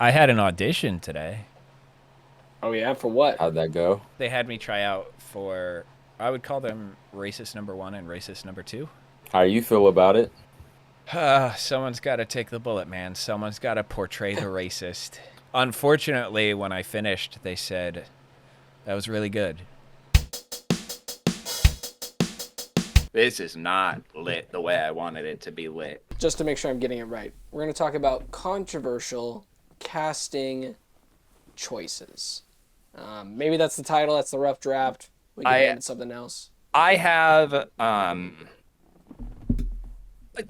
I had an audition today. Oh yeah, for what? How'd that go? They had me try out for, I would call them racist number one and racist number two. How do you feel about it? Someone's got to take the bullet, man. Someone's got to portray the racist. Unfortunately, when I finished, they said, that was really good. This is not lit the way I wanted it to be lit. Just to make sure I'm getting it right, we're going to talk about controversial casting choices. Maybe that's the title. That's the rough draft. We can name it something else. I have,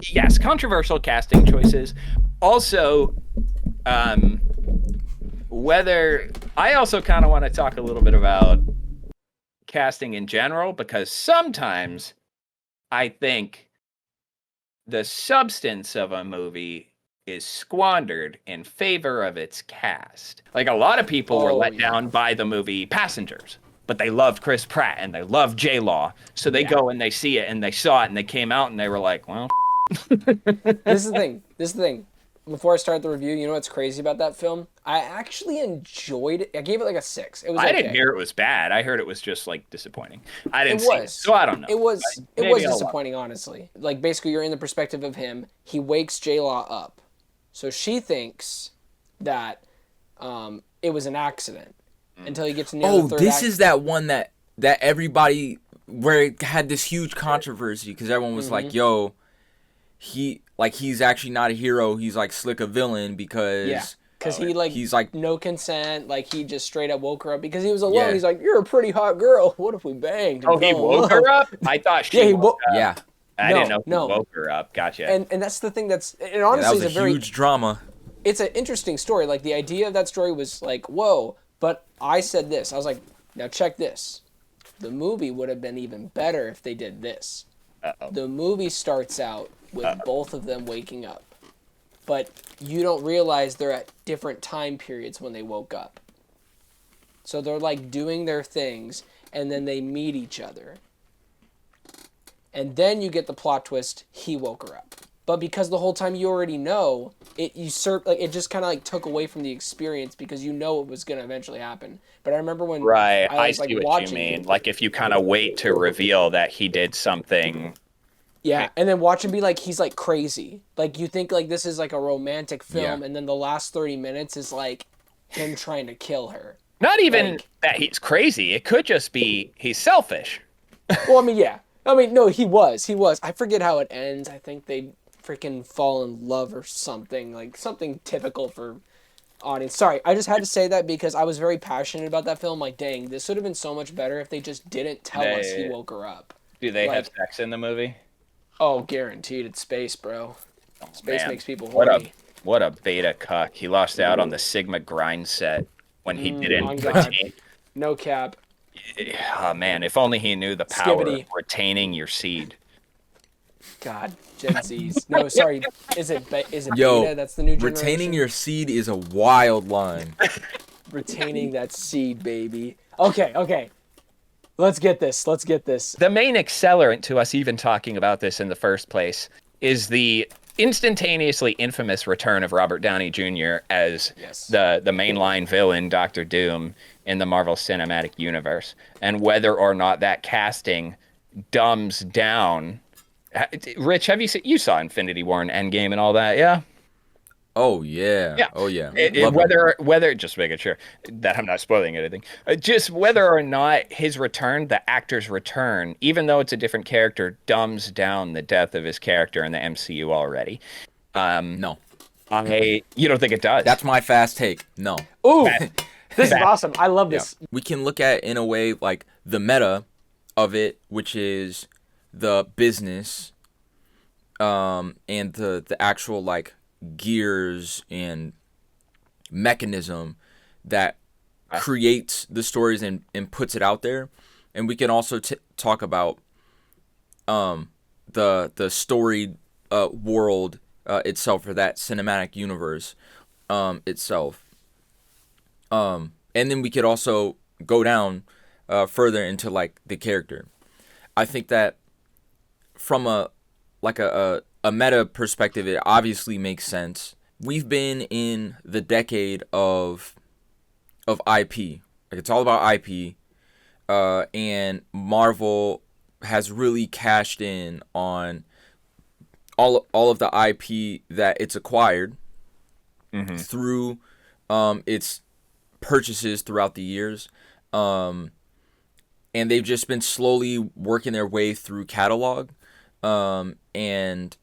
yes, controversial casting choices. Also, whether I also kind of want to talk a little bit about casting in general, because sometimes I think the substance of a movie is squandered in favor of its cast. Like, a lot of people were let down by the movie Passengers, but they loved Chris Pratt and they loved J-Law. So they go and they see it and they saw it and they came out and they were like, well. This is the thing. Before I start the review, you know what's crazy about that film? I actually enjoyed it. I gave it like a 6. It was. I okay. didn't hear it was bad. I heard it was just like disappointing. I didn't see it, so I don't know. It was disappointing, honestly. Like, basically, you're in the perspective of him. He wakes J-Law up, so she thinks that it was an accident until he gets near the third this act. is that one that everybody where it had this huge controversy because everyone was like, "Yo, he's actually not a hero. He's like slick a villain because he's like no consent. Like, he just straight up woke her up because he was alone. Yeah. He's like, "You're a pretty hot girl. What if we banged?" Oh, he woke her up? I thought she woke up. Yeah. I didn't know he woke her up. Gotcha. And that's the thing that's, and honestly, that was a huge drama. It's an interesting story. Like, the idea of that story was like, whoa. But I said this. I was like, now check this. The movie would have been even better if they did this. Uh-oh. The movie starts out with both of them waking up. But you don't realize they're at different time periods when they woke up. So they're like doing their things, and then they meet each other. And then you get the plot twist, he woke her up. But because the whole time you already know, it just kind of like took away from the experience because you know it was going to eventually happen. But I remember when I see what you mean. Like, if you kind of wait to reveal that he did something. Yeah, and then watch him be like, he's like crazy. Like, you think like this is like a romantic film, and then the last 30 minutes is like him trying to kill her. Not even that he's crazy. It could just be he's selfish. Well, I mean, yeah. I mean, no, he was. I forget how it ends. I think they freaking fall in love or something. Like, something typical for audience. Sorry, I just had to say that because I was very passionate about that film. Like, dang, this would have been so much better if they just didn't tell us he woke her up. Do they have sex in the movie? Oh, guaranteed. It's space, bro. Space makes people horny. What a beta cuck. He lost out on the Sigma grind set when he didn't retain. No cap. Oh, man, if only he knew the power of retaining your seed. God, Gen Zs. No, sorry. Is it Yo, beta? That's the new generation? Retaining your seed is a wild line. Retaining that seed, baby. Okay. Let's get this. The main accelerant to us even talking about this in the first place is the instantaneously infamous return of Robert Downey Jr. as the mainline villain, Doctor Doom, in the Marvel Cinematic Universe, and whether or not that casting dumbs down. Rich, you saw Infinity War and Endgame and all that, yeah? Oh yeah. Oh yeah. Whether just making sure that I'm not spoiling anything. Just whether or not his return, the actor's return, even though it's a different character, dumbs down the death of his character in the MCU already. No. You don't think it does? That's my fast take. No. Ooh. This is awesome. I love this. Yeah. We can look at, in a way, like the meta of it, which is the business and the actual like gears and mechanism that creates the stories and puts it out there. And we can also talk about the storied world itself, or that cinematic universe itself. And then we could also go down further into like the character. I think that from a meta perspective, it obviously makes sense we've been in the decade of IP. Like, it's all about IP. And Marvel has really cashed in on all of the IP that it's acquired through its purchases throughout the years. And they've just been slowly working their way through catalog, and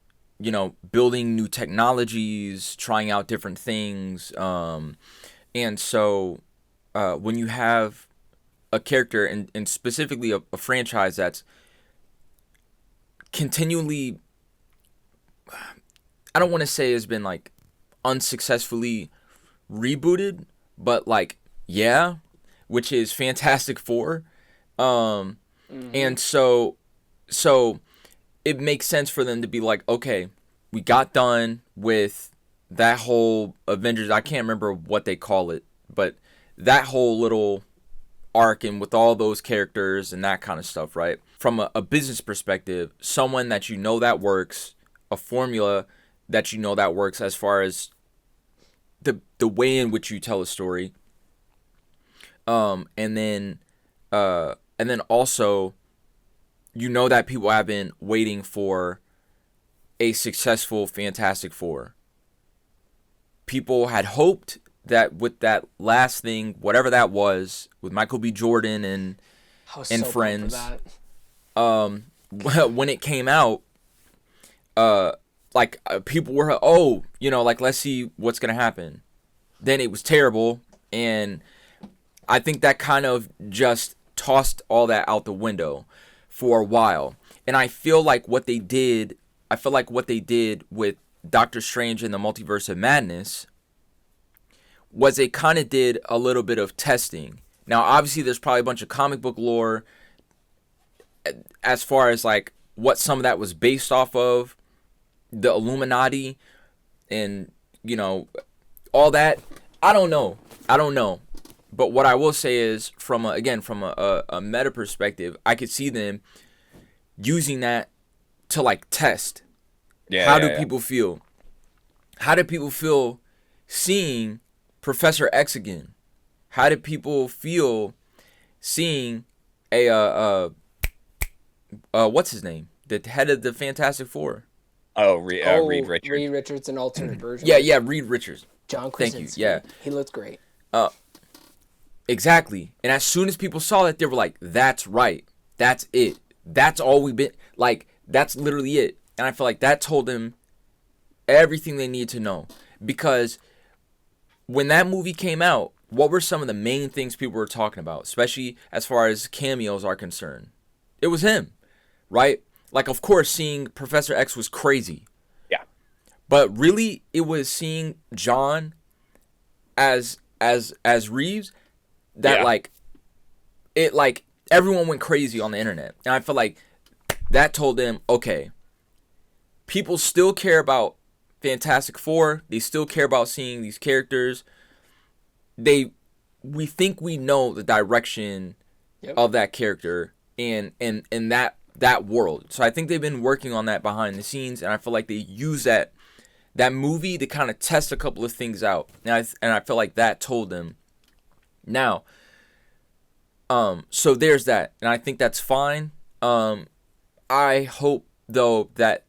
building new technologies, trying out different things. And so when you have a character and specifically a franchise that's continually, I don't want to say has been like unsuccessfully rebooted, but like, yeah, which is Fantastic Four. And so it makes sense for them to be like, okay, we got done with that whole Avengers. I can't remember what they call it, but that whole little arc and with all those characters and that kind of stuff, right? From a business perspective, someone that that works, a formula that that works as far as the way in which you tell a story. And then also, that people have been waiting for a successful Fantastic Four. People had hoped that with that last thing, whatever that was, with Michael B. Jordan and friends, when it came out, people were, let's see what's gonna happen. Then it was terrible, and I think that kind of just tossed all that out the window for a while. And I feel like what they did with Doctor Strange and the Multiverse of Madness was they kind of did a little bit of testing. Now, obviously, there's probably a bunch of comic book lore as far as like what some of that was based off of, the Illuminati, and all that. I don't know. But what I will say is, from a meta perspective, I could see them using that to like test. How do people feel? How do people feel seeing Professor X again? How do people feel seeing a what's his name? The head of the Fantastic Four. Reed Richards. Reed Richards, an alternate version. Yeah, Reed Richards. John Krasinski. Thank you. Yeah, he looked great. Exactly. And as soon as people saw that, they were like, "That's right. That's it. That's all we've been like. That's literally it." And I feel like that told them everything they need to know, because when that movie came out, what were some of the main things people were talking about, especially as far as cameos are concerned? It was him, right? Like, of course, seeing Professor X was crazy. Yeah. But really, it was seeing John as Reeves that everyone went crazy on the internet. And I feel like that told them, okay, people still care about Fantastic Four. They still care about seeing these characters. We think we know the direction of that character and that world. So I think they've been working on that behind the scenes, and I feel like they use that movie to kind of test a couple of things out. And I feel like that told them. Now, so there's that, and I think that's fine. I hope though that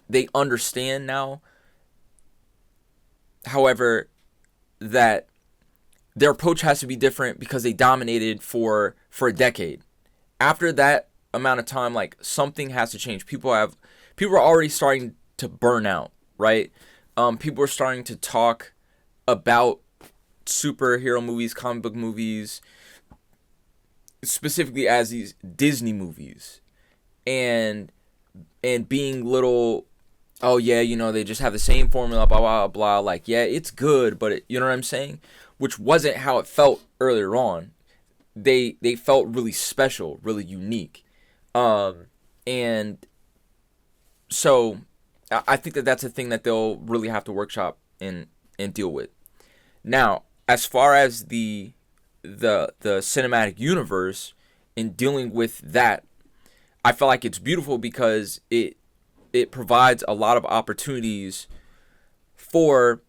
they understand now, however, that their approach has to be different because they dominated for a decade. After that amount of time, like, something has to change. People are already starting to burn out, right? People are starting to talk about superhero movies, comic book movies, specifically as these Disney movies, and being little, oh yeah, they just have the same formula, blah blah blah. Like, yeah, it's good, but you know what I'm saying? Which wasn't how it felt earlier on. They felt really special, really unique, and so I think that's a thing that they'll really have to workshop and deal with. Now, as far as the cinematic universe in dealing with that, I feel like it's beautiful because it provides a lot of opportunities for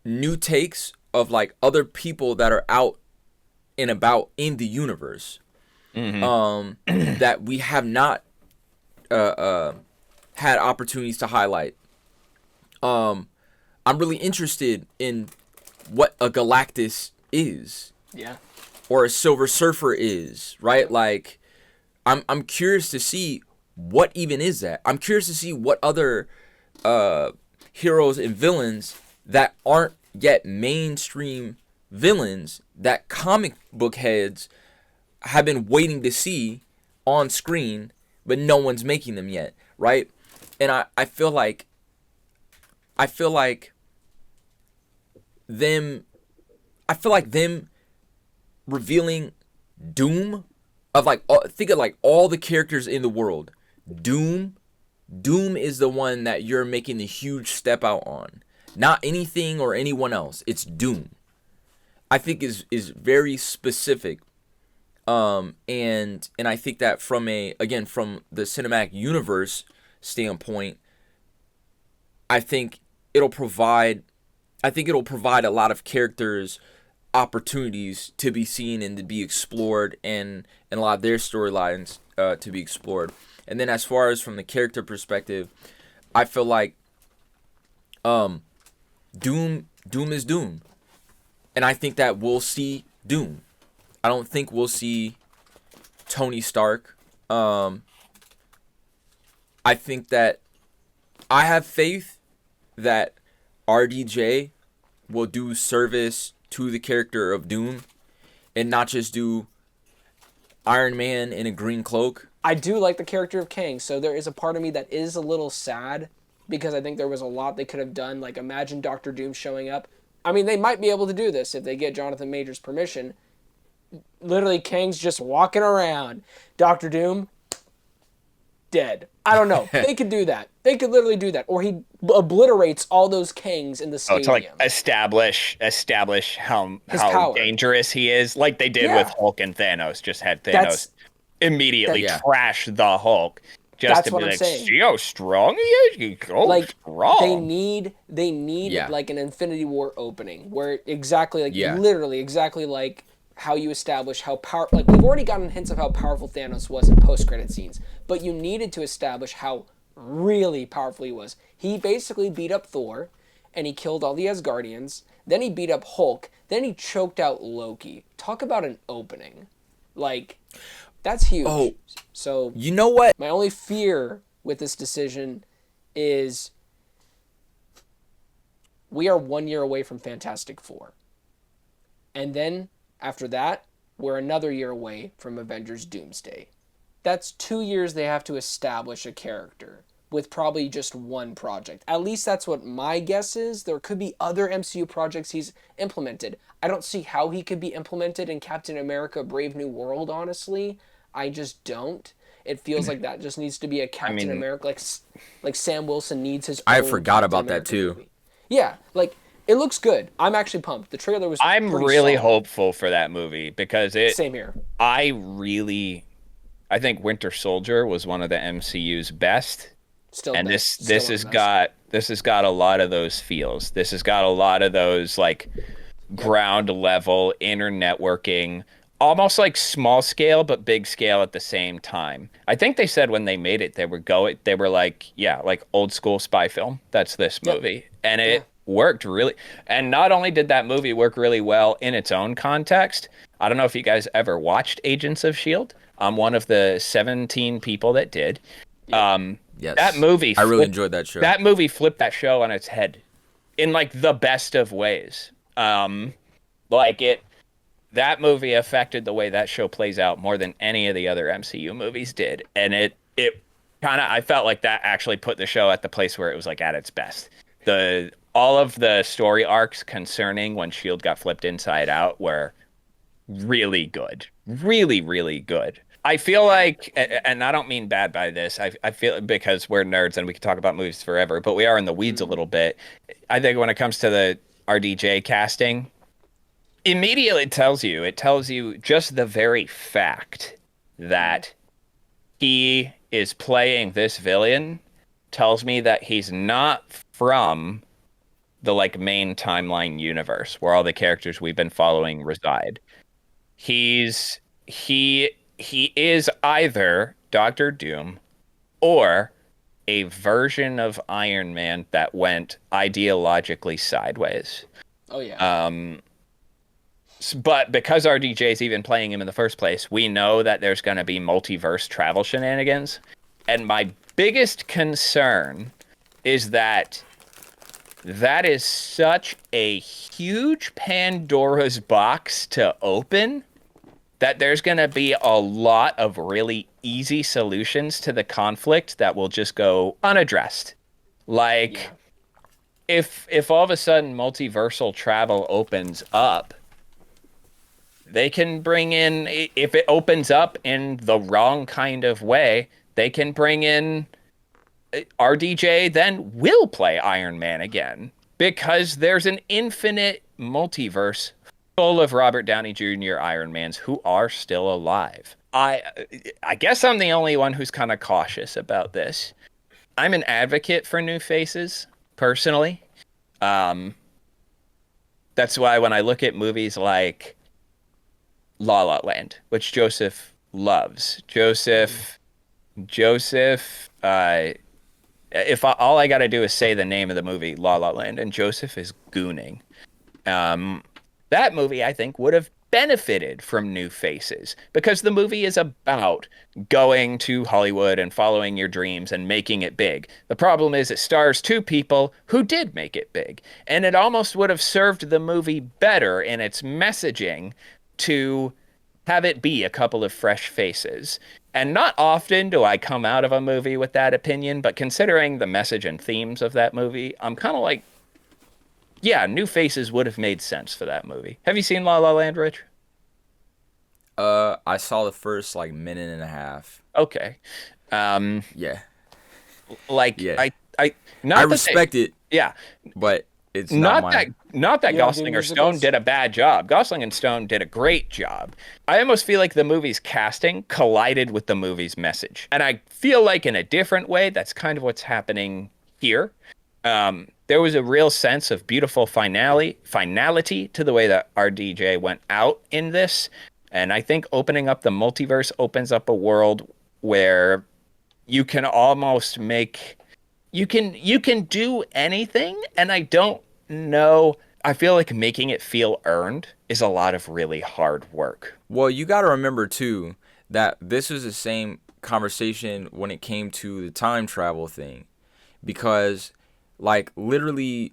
new takes of like other people that are out and about in the universe, that we have not had opportunities to highlight. I'm really interested in what a Galactus is. Yeah. Or a Silver Surfer is, right? Like, I'm curious to see what even is that. I'm curious to see what other heroes and villains that aren't yet mainstream villains that comic book heads have been waiting to see on screen, but no one's making them yet, right? And I feel like them revealing Doom, of like, think of like all the characters in the world. Doom is the one that you're making the huge step out on, not anything or anyone else. It's Doom. I think is very specific, and I think that from the cinematic universe standpoint, I think it'll provide a lot of characters opportunities to be seen and to be explored, and a lot of their storylines to be explored. And then as far as from the character perspective, I feel like Doom is Doom. And I think that we'll see Doom. I don't think we'll see Tony Stark. I think that I have faith that RDJ will do service to the character of Doom and not just do Iron Man in a green cloak. I do like the character of Kang, so there is a part of me that is a little sad because I think there was a lot they could have done. Like, imagine Doctor Doom showing up. I mean, they might be able to do this if they get Jonathan Majors' permission. Literally, Kang's just walking around. Doctor Doom, dead. I don't know. They could do that. They could literally do that. Or he obliterates all those Kangs in the stadium. To like establish how power. dangerous he is, like they did with Hulk and Thanos. Just had Thanos immediately trash the Hulk. Just to be like, see how strong he is? He's so strong. They need like an Infinity War opening where literally exactly like how you establish how powerful. Like, we've already gotten hints of how powerful Thanos was in post-credit scenes, but you needed to establish how really powerful he was. He basically beat up Thor, and he killed all the Asgardians. Then he beat up Hulk. Then he choked out Loki. Talk about an opening. Like, that's huge. Oh, so you know what? My only fear with this decision is we are 1 year away from Fantastic Four. And then after that, we're another year away from Avengers Doomsday. That's 2 years they have to establish a character with probably just one project. At least that's what my guess is. There could be other MCU projects he's implemented. I don't see how he could be implemented in Captain America Brave New World, honestly. I just don't. It feels like that just needs to be a Captain America, like Sam Wilson needs his own I forgot Captain about America that too. movie. Yeah, like, it looks good. I'm actually pumped. The trailer was I'm pretty really solid. hopeful for that movie because Same here. I think Winter Soldier was one of the MCU's best. Still and best. this has got a lot of those feels. This has got a lot of those like ground level internetworking, almost like small scale but big scale at the same time. I think they said when they made it they were like old school spy film. That's this movie. And it worked really. And not only did that movie work really well in its own context, I don't know if you guys ever watched Agents of S.H.I.E.L.D. I'm one of the 17 people that did. Yes. That movie, I really enjoyed that show. That movie flipped that show on its head in like the best of ways. That movie affected the way that show plays out more than any of the other MCU movies did. And it kind of, I felt like that actually put the show at the place where it was like at its best. All of the story arcs concerning when S.H.I.E.L.D. got flipped inside out were really good. Really, really good. I feel like, and I don't mean bad by this, I feel because we're nerds and we can talk about movies forever, but we are in the weeds a little bit. I think when it comes to the RDJ casting, immediately it tells you just the very fact that he is playing this villain tells me that he's not from the like main timeline universe where all the characters we've been following reside. He's he is either Doctor Doom or a version of Iron Man that went ideologically sideways. Oh yeah. But because RDJ is even playing him in the first place, we know that there's going to be multiverse travel shenanigans. And my biggest concern is that that is such a huge Pandora's box to open that there's going to be a lot of really easy solutions to the conflict that will just go unaddressed. Like, Yeah. if all of a sudden multiversal travel opens up, they can bring in, if it opens up in the wrong kind of way, they can bring in RDJ, then will play Iron Man again because there's an infinite multiverse full of Robert Downey Jr. Iron Mans who are still alive. I guess I'm the only one who's kind of cautious about this. I'm an advocate for new faces, personally. That's why when I look at movies like La La Land, which Joseph loves, Joseph, if all I got to do is say the name of the movie, La La Land, and Joseph is gooning. That movie, I think, would have benefited from new faces because the movie is about going to Hollywood and following your dreams and making it big. The problem is it stars two people who did make it big, and it almost would have served the movie better in its messaging to have it be a couple of fresh faces. And not often do I come out of a movie with that opinion, but considering the message and themes of that movie, I'm kind of like, yeah, new faces would have made sense for that movie. Have you seen La La Land, Rich? I saw the first like minute and a half. Okay. Yeah. Like Yeah. I not I that respect it, yeah, but it's not mine. not that You don't do Gosling or Stone musicals? did a bad job. Gosling and Stone did a great job. I almost feel like the movie's casting collided with the movie's message. And I feel like in a different way, that's kind of what's happening here. There was a real sense of beautiful finality to the way that RDJ went out in this. And I think opening up the multiverse opens up a world where you can almost make you can do anything, and I don't know. I feel like making it feel earned is a lot of really hard work. Well, you got to remember too that this was the same conversation when it came to the time travel thing, because like literally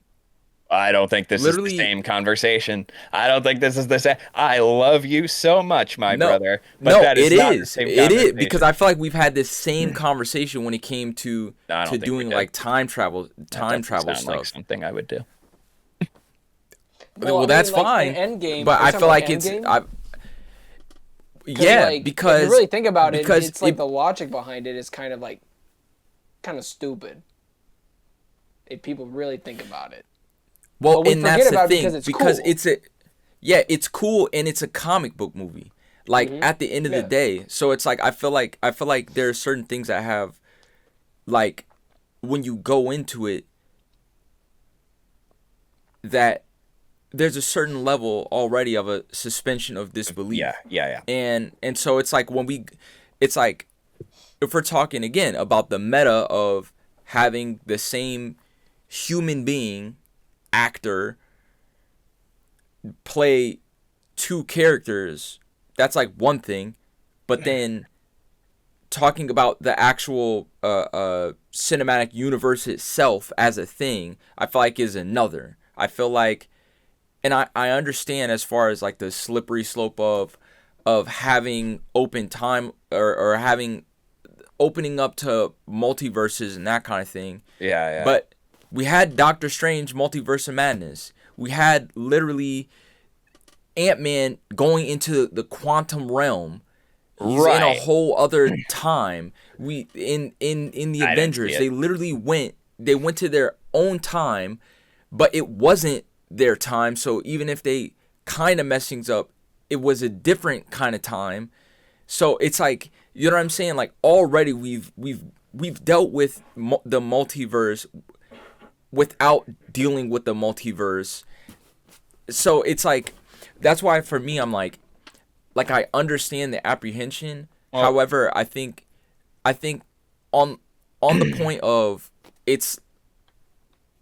I don't think this is the same conversation. I don't think this is the same. I love you so much, my brother. But no, that is it not the is. same It is conversation. because I feel like we've had this same conversation when it came to No, I don't think we doing did. like time travel That doesn't sound stuff. like something I would do. Well, I mean, that's like, fine. in Endgame, but are I you feel talking like about it's Endgame? yeah, Like, because if you really think about it, because it's like the logic behind it is kind of stupid. If people really think about it. well, But we and forget that's the about it thing because it's cool. it's cool and it's a comic book movie. Like at the end of the Yeah. day, so it's like I feel like there are certain things that have like when you go into it that there's a certain level already of a suspension of disbelief. Yeah. And so it's like it's like if we're talking again about the meta of having the same human being actor play two characters, that's like one thing, but then talking about the actual cinematic universe itself as a thing, I feel like is another. I feel like, and I understand as far as like the slippery slope of having open time or having opening up to multiverses and that kind of thing. Yeah. But we had Doctor Strange Multiverse of Madness. We had literally Ant-Man going into the quantum realm. He's in a whole other time. We in the I didn't Avengers, see it. they literally went to their own time, but it wasn't their time. So even if they kind of mess things up, it was a different kind of time. So it's like, you know what I'm saying? Like already we've we've dealt with the multiverse without dealing with the multiverse. So it's like, that's why for me, I'm like I understand the apprehension. Well, However, I think on the point of,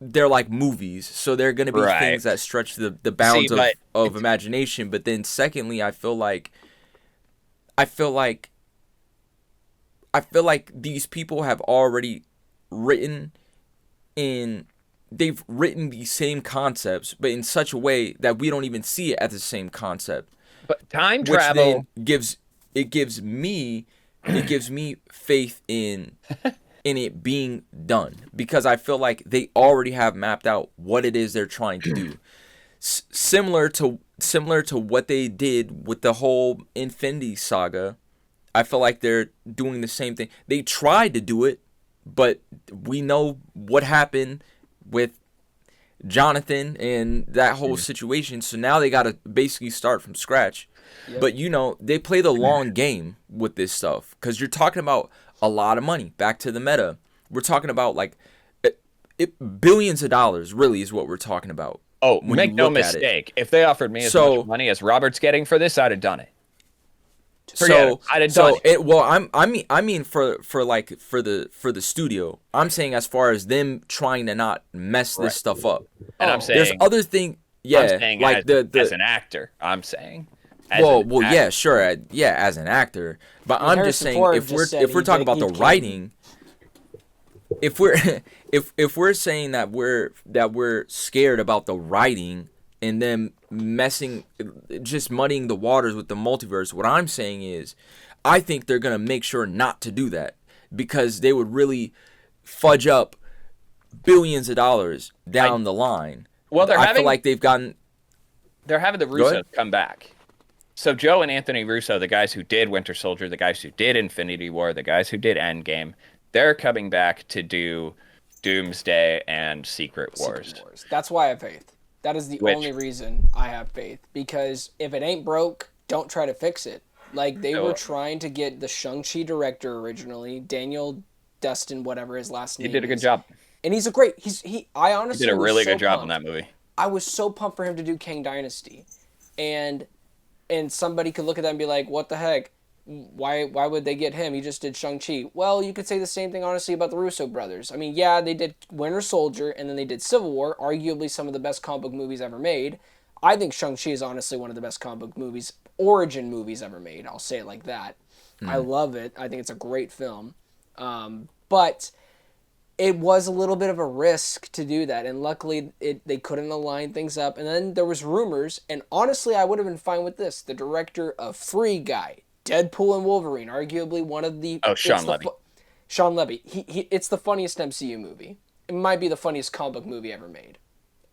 they're like movies, so they're gonna be Right. things that stretch the bounds See, but of imagination. But then secondly, I feel like these people have already written they've written these same concepts, but in such a way that we don't even see it as the same concept. But time Which travel then gives me faith in it being done, because I feel like they already have mapped out what it is they're trying to do. Similar to what they did with the whole Infinity Saga, I feel like they're doing the same thing. They tried to do it, but we know what happened with Jonathan and that whole situation. So now they got to basically start from scratch. Yep. But they play the long game with this stuff, because you're talking about a lot of money. Back to the meta, we're talking about like billions of dollars. Really, is what we're talking about. Oh, when make you no look at it. mistake. If they offered me as much money as Robert's getting for this, I'd have done it. I'd have done it. I mean for the studio. I'm saying as far as them trying to not mess this stuff up. And I'm saying There's other thing. Yeah, I'm saying like as an actor. I'm saying. Yeah, sure, yeah, as an actor. But I'm just saying, if we're talking about the writing, if we're saying that we're scared about the writing and them just muddying the waters with the multiverse, what I'm saying is, I think they're gonna make sure not to do that, because they would really fudge up billions of dollars down the line. Well, I feel like they're having the Russos come back. So Joe and Anthony Russo, the guys who did Winter Soldier, the guys who did Infinity War, the guys who did Endgame, they're coming back to do Doomsday and Secret Wars. That's why I have faith. That is the only reason I have faith. Because if it ain't broke, don't try to fix it. Like, they were trying to get the Shang-Chi director originally, Daniel Dustin, whatever his last name is. He did a good job. And he's a great... I honestly did a really good job pumped. in that movie. I was so pumped for him to do Kang Dynasty. And somebody could look at that and be like, what the heck? Why would they get him? He just did Shang-Chi. Well, you could say the same thing, honestly, about the Russo brothers. I mean, yeah, they did Winter Soldier, and then they did Civil War, arguably some of the best comic book movies ever made. I think Shang-Chi is honestly one of the best comic book movies, origin movies ever made. I'll say it like that. I love it. I think it's a great film. But it was a little bit of a risk to do that, and luckily they couldn't align things up. And then there was rumors, and honestly, I would have been fine with this. The director of Free Guy, Deadpool and Wolverine, arguably one of the... Sean Levy. Sean Levy. It's the funniest MCU movie. It might be the funniest comic book movie ever made.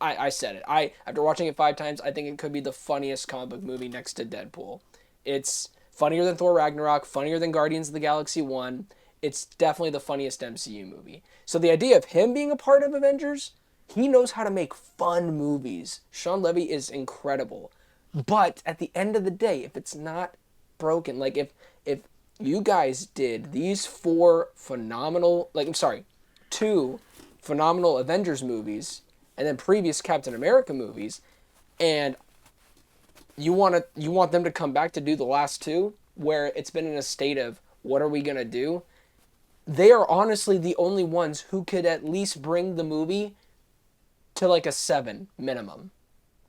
I said it. After watching it 5 times, I think it could be the funniest comic book movie next to Deadpool. It's funnier than Thor Ragnarok, funnier than Guardians of the Galaxy 1. It's definitely the funniest MCU movie. So the idea of him being a part of Avengers, he knows how to make fun movies. Sean Levy is incredible. But at the end of the day, if it's not broken, like if you guys did these 2 phenomenal Avengers movies and then previous Captain America movies, and you want them to come back to do the last 2, where it's been in a state of what are we gonna do? They are honestly the only ones who could at least bring the movie to like a 7 minimum.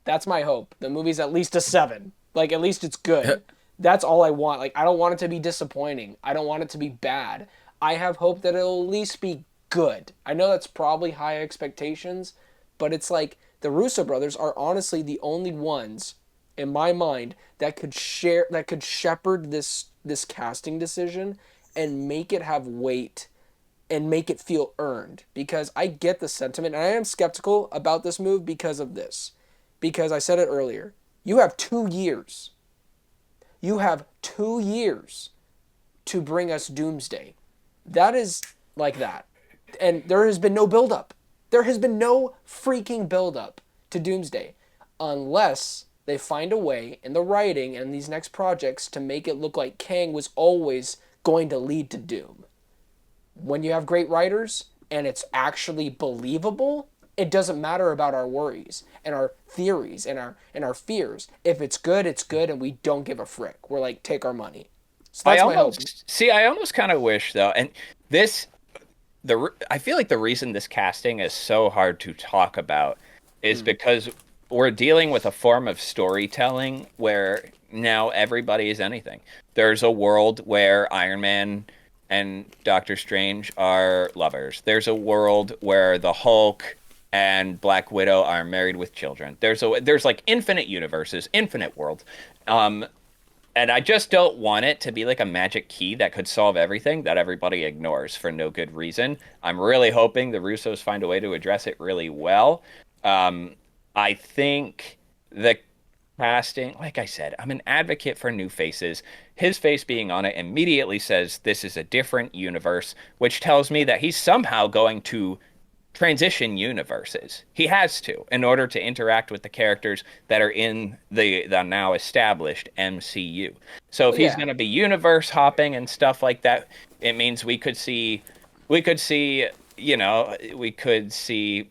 That's my hope. The movie's at least a 7. Like, at least it's good. That's all I want. Like, I don't want it to be disappointing. I don't want it to be bad. I have hope that it'll at least be good. I know that's probably high expectations, but it's like the Russo brothers are honestly the only ones in my mind that could shepherd this casting decision and make it have weight and make it feel earned. Because I get the sentiment, and I am skeptical about this move because of this. Because I said it earlier, you have 2 years. You have 2 years to bring us Doomsday. That is like that. And there has been no build-up. There has been no freaking build-up to Doomsday. Unless they find a way in the writing and these next projects to make it look like Kang was always going to lead to Doom. when you have great writers and it's actually believable, it doesn't matter about our worries and our theories and our fears. If it's good, it's good, and we don't give a frick. We're like, take our money. So that's my hope. I almost kind of wish though, and this I feel like the reason this casting is so hard to talk about is because we're dealing with a form of storytelling where now everybody is anything. There's a world where Iron Man and Doctor Strange are lovers. There's a world where the Hulk and Black Widow are married with children. There's like infinite universes, infinite worlds. And I just don't want it to be like a magic key that could solve everything that everybody ignores for no good reason. I'm really hoping the Russos find a way to address it really well. I think the casting, like I said, I'm an advocate for new faces. His face being on it immediately says this is a different universe, which tells me that he's somehow going to transition universes. He has to in order to interact with the characters that are in the now established MCU. So if he's going to be universe hopping and stuff like that, it means we could see, you know, we could see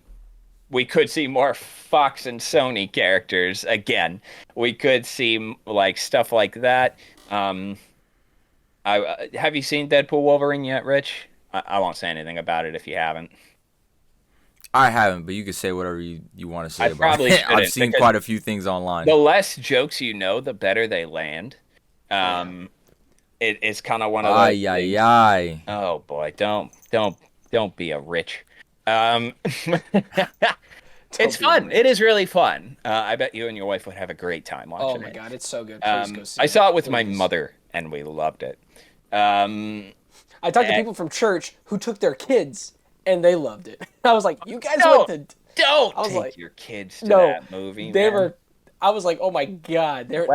more Fox and Sony characters again. We could see like stuff like that. Have you seen Deadpool Wolverine yet, Rich? I won't say anything about it if you haven't. I haven't, but you can say whatever you want to say about probably it. I've seen quite a few things online. The less jokes you know, the better they land. It's kind of one of those things. Oh boy, don't be a Rich. It's fun. It is really fun. I bet you and your wife would have a great time watching it. Oh my god, it's so good. Please go see it. I saw it with my mother, and we loved it. I talked to people from church who took their kids, and they loved it. I was like, you guys went to... Don't take your kids to that movie, man. I was like, oh my god. Their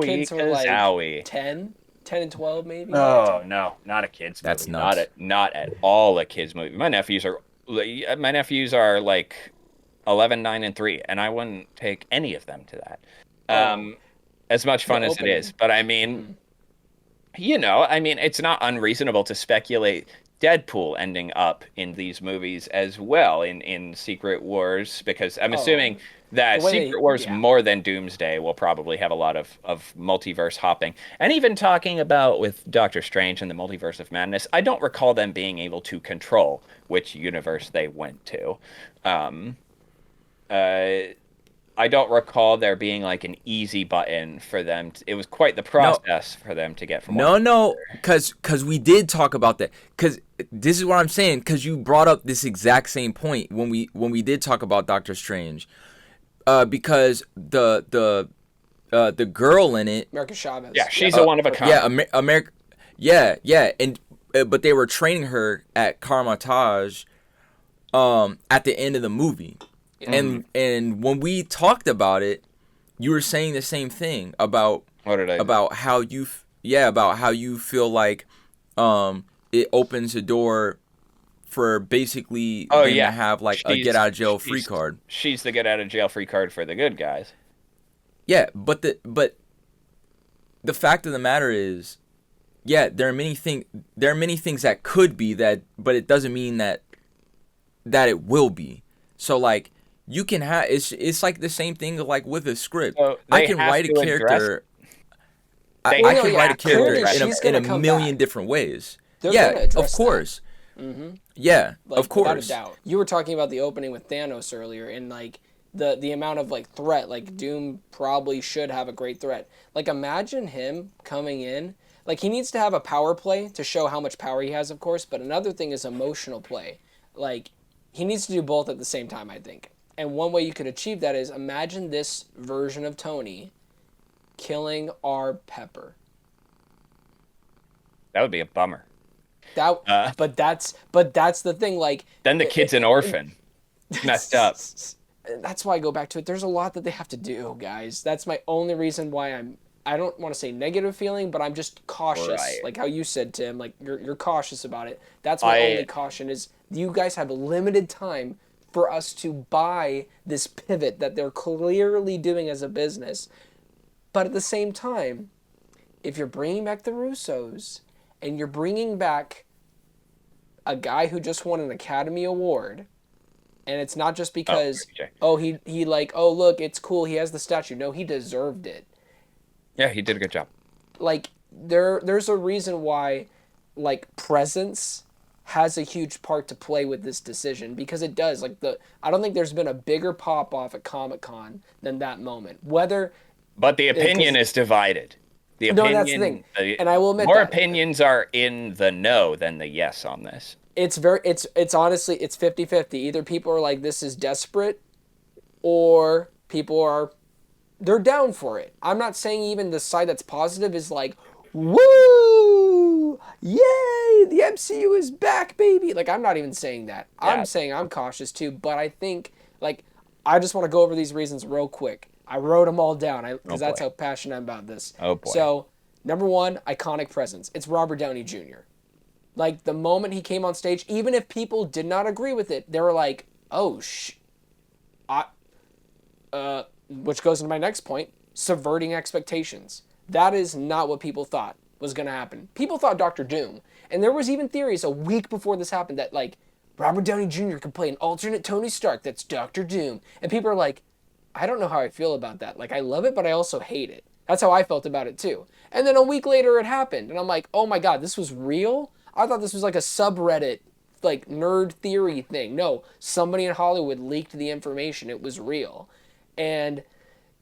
kids were like 10 and 12 maybe. Oh, no, not a kid's movie. That's nuts. Not at all a kid's movie. My nephews are like 11, 9, and 3, and I wouldn't take any of them to that. As much fun as it is. But I mean, it's not unreasonable to speculate Deadpool ending up in these movies as well in Secret Wars, because I'm assuming that Secret Wars more than Doomsday will probably have a lot of multiverse hopping. And even talking about with Doctor Strange and the Multiverse of Madness, I don't recall them being able to control which universe they went to. I don't recall there being like an easy button for them. It was quite the process for them to get from because we did talk about that. Because this is what I'm saying. Because you brought up this exact same point when we did talk about Doctor Strange. Because the girl in it, America Chavez. Yeah, she's a one of a kind. Yeah, America. Yeah, and but they were training her at Karmatage, at the end of the movie. And when we talked about it, you were saying the same thing about how you feel like it opens a door for basically them to have like a get out of jail free card. She's the get out of jail free card for the good guys. Yeah, but the fact of the matter is, there are many things that could be that, but it doesn't mean that it will be. So like, you can have it's like the same thing like with a script. So I can write a character. I can write a character in a million different ways. Of course. Mm-hmm. Yeah, like, of course. Without a doubt. You were talking about the opening with Thanos earlier, and like the amount of like threat. Like Doom probably should have a great threat. Like imagine him coming in. Like he needs to have a power play to show how much power he has, of course. But another thing is emotional play. Like he needs to do both at the same time, I think. And one way you could achieve that is imagine this version of Tony killing our Pepper. That would be a bummer. But that's the thing. Like then the kid's an orphan. Messed up. That's why I go back to it. There's a lot that they have to do, guys. That's my only reason why I don't want to say negative feeling, but I'm just cautious. Right. Like how you said, Tim. Like you're cautious about it. That's my only caution is you guys have a limited time for us to buy this pivot that they're clearly doing as a business. But at the same time, if you're bringing back the Russos and you're bringing back a guy who just won an Academy Award, and it's not just because he like, oh look, it's cool, he has the statue. No, he deserved it. Yeah, he did a good job. Like there's a reason why like presence has a huge part to play with this decision, because it does. Like I don't think there's been a bigger pop off at Comic-Con than that moment. But the opinion is divided. The opinion, no, that's the thing. And I will admit more that. opinions are in the no than the yes on this. It's honestly, it's 50-50. Either people are like, this is desperate, or they're down for it. I'm not saying even the side that's positive is like, woo, yay, the MCU is back, baby. Like, I'm not even saying that. Yeah. I'm saying I'm cautious too, but I think, like, I just want to go over these reasons real quick. I wrote them all down because that's how passionate I'm about this. Oh boy. So, number one, iconic presence. It's Robert Downey Jr. Like, the moment he came on stage, even if people did not agree with it, they were like, oh, which goes into my next point, subverting expectations. That is not what people thought was going to happen. People thought Doctor Doom. And there was even theories a week before this happened that, like, Robert Downey Jr. could play an alternate Tony Stark that's Doctor Doom. And people are like, I don't know how I feel about that. Like, I love it, but I also hate it. That's how I felt about it, too. And then a week later, it happened. And I'm like, oh my God, this was real? I thought this was like a subreddit, like, nerd theory thing. No, somebody in Hollywood leaked the information. It was real. And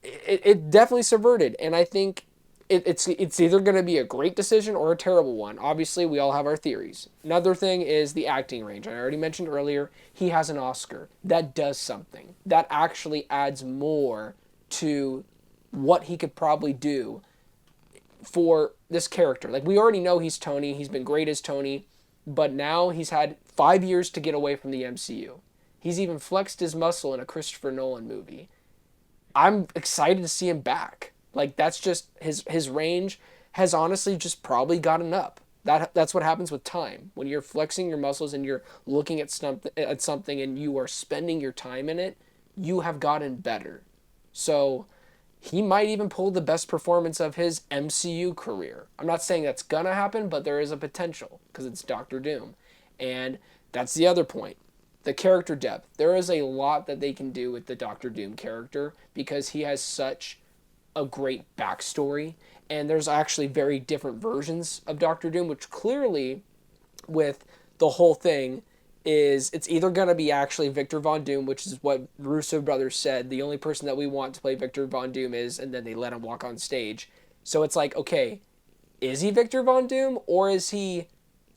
it definitely subverted. And I think it's either going to be a great decision or a terrible one. Obviously, we all have our theories. Another thing is the acting range. I already mentioned earlier, he has an Oscar. That does something. That actually adds more to what he could probably do for this character. Like, we already know he's Tony. He's been great as Tony. But now he's had 5 years to get away from the MCU. He's even flexed his muscle in a Christopher Nolan movie. I'm excited to see him back. Like, that's just his range has honestly just probably gotten up. That's what happens with time. When you're flexing your muscles and you're looking at something and you are spending your time in it, you have gotten better. So he might even pull the best performance of his MCU career. I'm not saying that's gonna happen, but there is a potential because it's Doctor Doom. And that's the other point. The character depth. There is a lot that they can do with the Doctor Doom character because he has such a great backstory, and there's actually very different versions of Doctor Doom, which clearly with the whole thing is it's either going to be actually Victor Von Doom, which is what Russo brothers said, the only person that we want to play Victor Von Doom is, and then they let him walk on stage. So it's like, okay, is he Victor Von Doom, or is he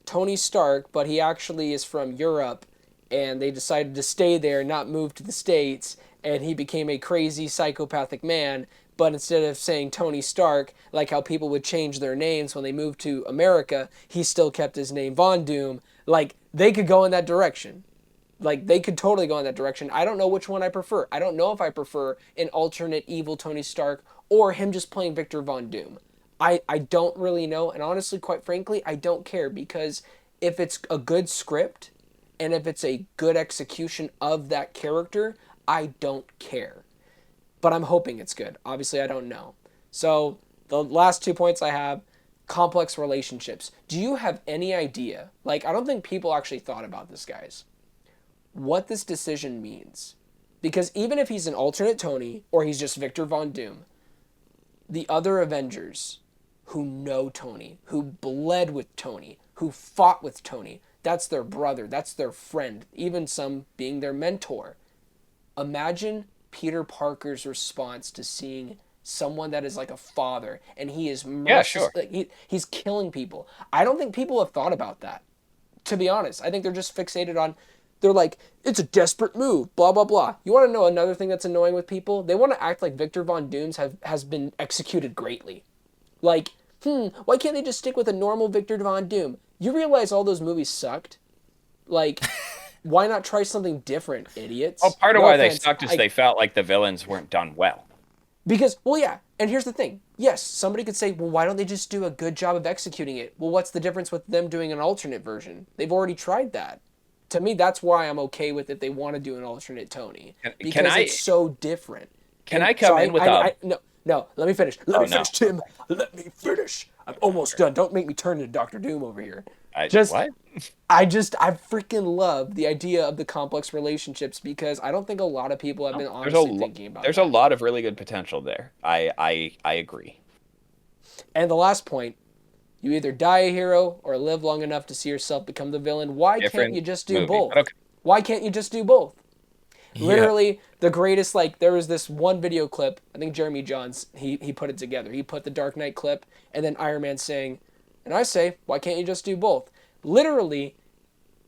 Tony Stark, but he actually is from Europe, and they decided to stay there, not move to the States, and he became a crazy psychopathic man. But instead of saying Tony Stark, like how people would change their names when they moved to America, he still kept his name Von Doom. Like, they could go in that direction. Like, they could totally go in that direction. I don't know which one I prefer. I don't know if I prefer an alternate evil Tony Stark or him just playing Victor Von Doom. I don't really know, and honestly, quite frankly, I don't care, because if it's a good script and if it's a good execution of that character, I don't care. But I'm hoping it's good. Obviously, I don't know. So the last 2 points I have, complex relationships. Do you have any idea? Like, I don't think people actually thought about this, guys. What this decision means. Because even if he's an alternate Tony, or he's just Victor Von Doom, the other Avengers who know Tony, who bled with Tony, who fought with Tony, that's their brother, that's their friend, even some being their mentor. Imagine Peter Parker's response to seeing someone that is like a father, and he is merciless. Yeah, sure. He's killing people. I don't think people have thought about that, to be honest. I think they're just fixated on, they're like, it's a desperate move, blah, blah, blah. You want to know another thing that's annoying with people? They want to act like Victor Von Doom's has been executed greatly. Like, why can't they just stick with a normal Victor Von Doom? You realize all those movies sucked? Like... Why not try something different, idiots? Well, part of why they sucked is they felt like the villains weren't done well. Because, well, yeah, and here's the thing. Yes, somebody could say, well, why don't they just do a good job of executing it? Well, what's the difference with them doing an alternate version? They've already tried that. To me, that's why I'm okay with it. They want to do an alternate Tony. Because it's so different. Can I come in with No, let me finish. Let me finish, Tim. Let me finish. I'm almost done. Don't make me turn into Doctor Doom over here. Just What? I freaking love the idea of the complex relationships because I don't think a lot of people have been There's a honestly thinking about there's a that. lot of really good potential there. I agree. And the last point, you either die a hero or live long enough to see yourself become the villain. Why can't Different you just do movie, but both? okay. Why can't you just do both? Yeah. Literally the greatest, like there was this one video clip, I think Jeremy Johns, he put it together. He put the Dark Knight clip and then Iron Man saying, and I say, why can't you just do both? Literally,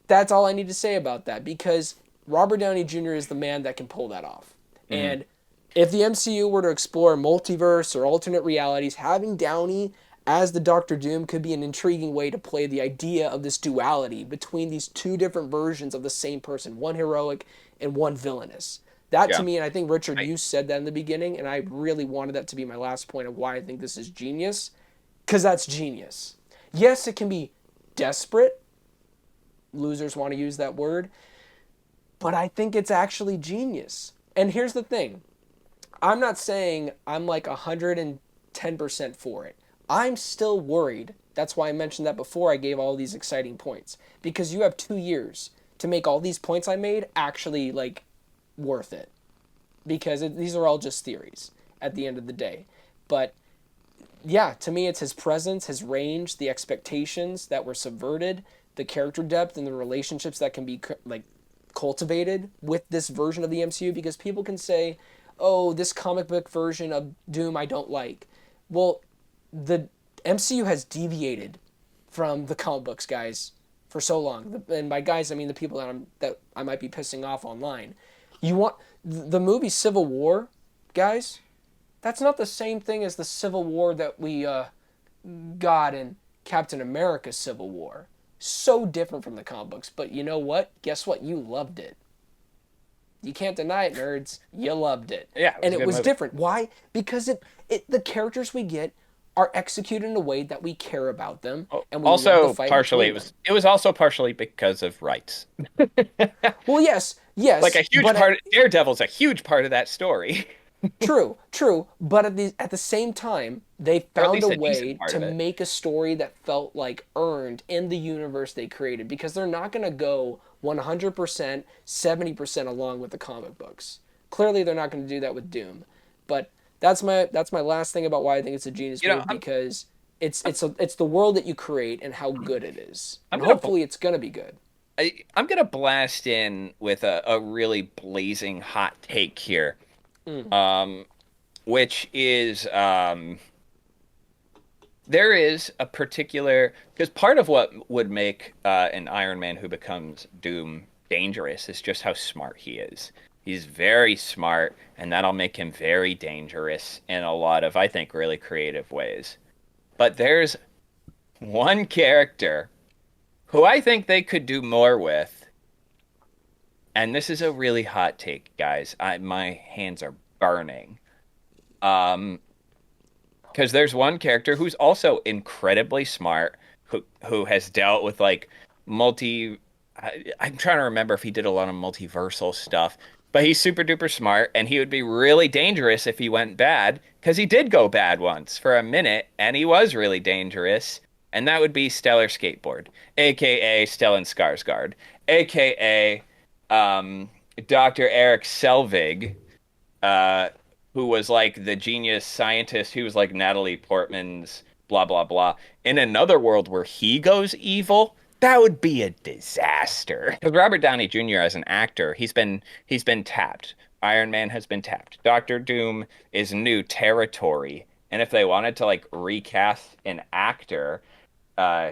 that's all I need to say about that because Robert Downey Jr. is the man that can pull that off. Mm-hmm. And if the MCU were to explore multiverse or alternate realities, having Downey as the Doctor Doom could be an intriguing way to play the idea of this duality between these two different versions of the same person, one heroic and one villainous. That to Yeah. me, and I think Richard, I, you said that in the beginning, and I really wanted that to be my last point of why I think this is genius, because that's genius. Yes, it can be desperate. Losers want to use that word, but I think it's actually genius. And here's the thing, I'm not saying I'm like 110% for it. I'm still worried. That's why I mentioned that before I gave all these exciting points. Because you have 2 years to make all these points I made actually like worth it. Because these are all just theories at the end of the day. But yeah, to me, it's his presence, his range, the expectations that were subverted, the character depth, and the relationships that can be like cultivated with this version of the MCU. Because people can say, "Oh, this comic book version of Doom I don't like." Well, the MCU has deviated from the comic books, guys, for so long. And by guys, I mean the people that I might be pissing off online. You want the movie Civil War, guys? That's not the same thing as the Civil War that we got in Captain America Civil War. So different from the comic books. But you know what? Guess what? You loved it. You can't deny it, nerds. You loved it. yeah, it was And a it good was movie. different. Why? Because the characters we get are executed in a way that we care about them and we love the Also, fight partially between them. it was also partially because of rights. Well, yes, Like yes, a huge but part. Daredevil's a huge part of that story, true, true, but at the same time, they or at found a least a decent way part to of it. make a story that felt like earned in the universe they created because they're not going to go 100%, 70% along with the comic books. Clearly, they're not going to do that with Doom. But that's my last thing about why I think it's a genius You know, move because it's the world that you create and how good it is. I'm And gonna hopefully it's going to be good. I'm gonna blast in with a really blazing hot take here, Mm. which is there is a particular because part of what would make an Iron Man who becomes Doom dangerous is just how smart he is. He's very smart, and that'll make him very dangerous in a lot of, I think, really creative ways. But there's one character who I think they could do more with, and this is a really hot take, guys. My hands are burning. Um, because there's one character who's also incredibly smart, who has dealt with like multi. I'm trying to remember if he did a lot of multiversal stuff, but he's super duper smart, and he would be really dangerous if he went bad, because he did go bad once for a minute, and he was really dangerous, and that would be Stellar Skateboard, aka Stellan Skarsgård, aka um, Dr. Eric Selvig, uh, who was like the genius scientist who was like Natalie Portman's blah blah blah. In another world where he goes evil, that would be a disaster. Because Robert Downey Jr. as an actor, he's been tapped. Iron Man has been tapped. Doctor Doom is new territory. And if they wanted to like recast an actor uh,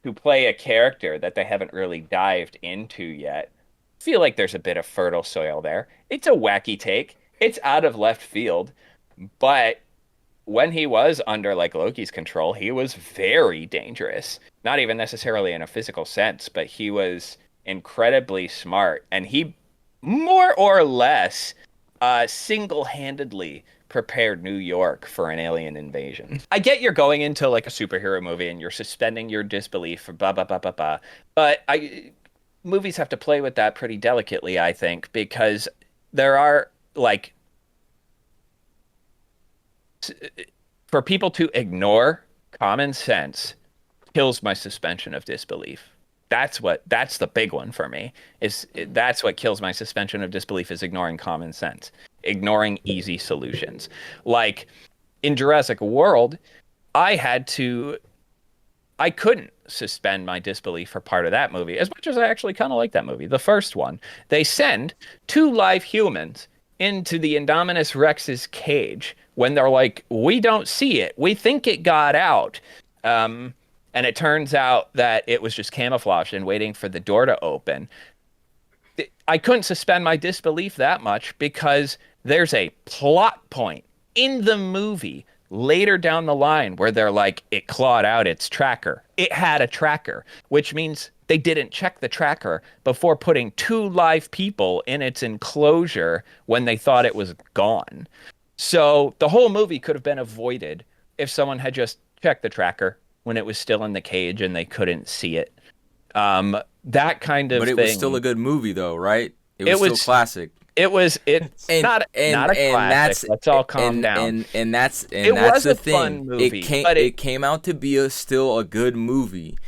to play a character that they haven't really dived into yet, I feel like there's a bit of fertile soil there. It's a wacky take. It's out of left field, but when he was under like Loki's control, he was very dangerous. Not even necessarily in a physical sense, but he was incredibly smart, and he more or less single-handedly prepared New York for an alien invasion. I get you're going into like a superhero movie and you're suspending your disbelief for blah blah blah blah blah, but I movies have to play with that pretty delicately, I think, because there are like for people to ignore common sense kills my suspension of disbelief. That's the big one for me. That's what kills my suspension of disbelief is ignoring common sense, ignoring easy solutions. Like in Jurassic World, I had to I couldn't suspend my disbelief for part of that movie, as much as I actually kind of like that movie. The first one, they send two live humans into the Indominus Rex's cage when they're like, we don't see it. We think it got out. And it turns out that it was just camouflaged and waiting for the door to open. I couldn't suspend my disbelief that much because there's a plot point in the movie later down the line where they're like, it clawed out its tracker. It had a tracker, which means they didn't check the tracker before putting two live people in its enclosure when they thought it was gone. So the whole movie could have been avoided if someone had just checked the tracker when it was still in the cage and they couldn't see it. That kind of But it thing. was still a good movie, though, right? It was still classic. It's And not a classic. Let's all calm down. And that's was the a thing. fun movie, It but came out to be still a good movie.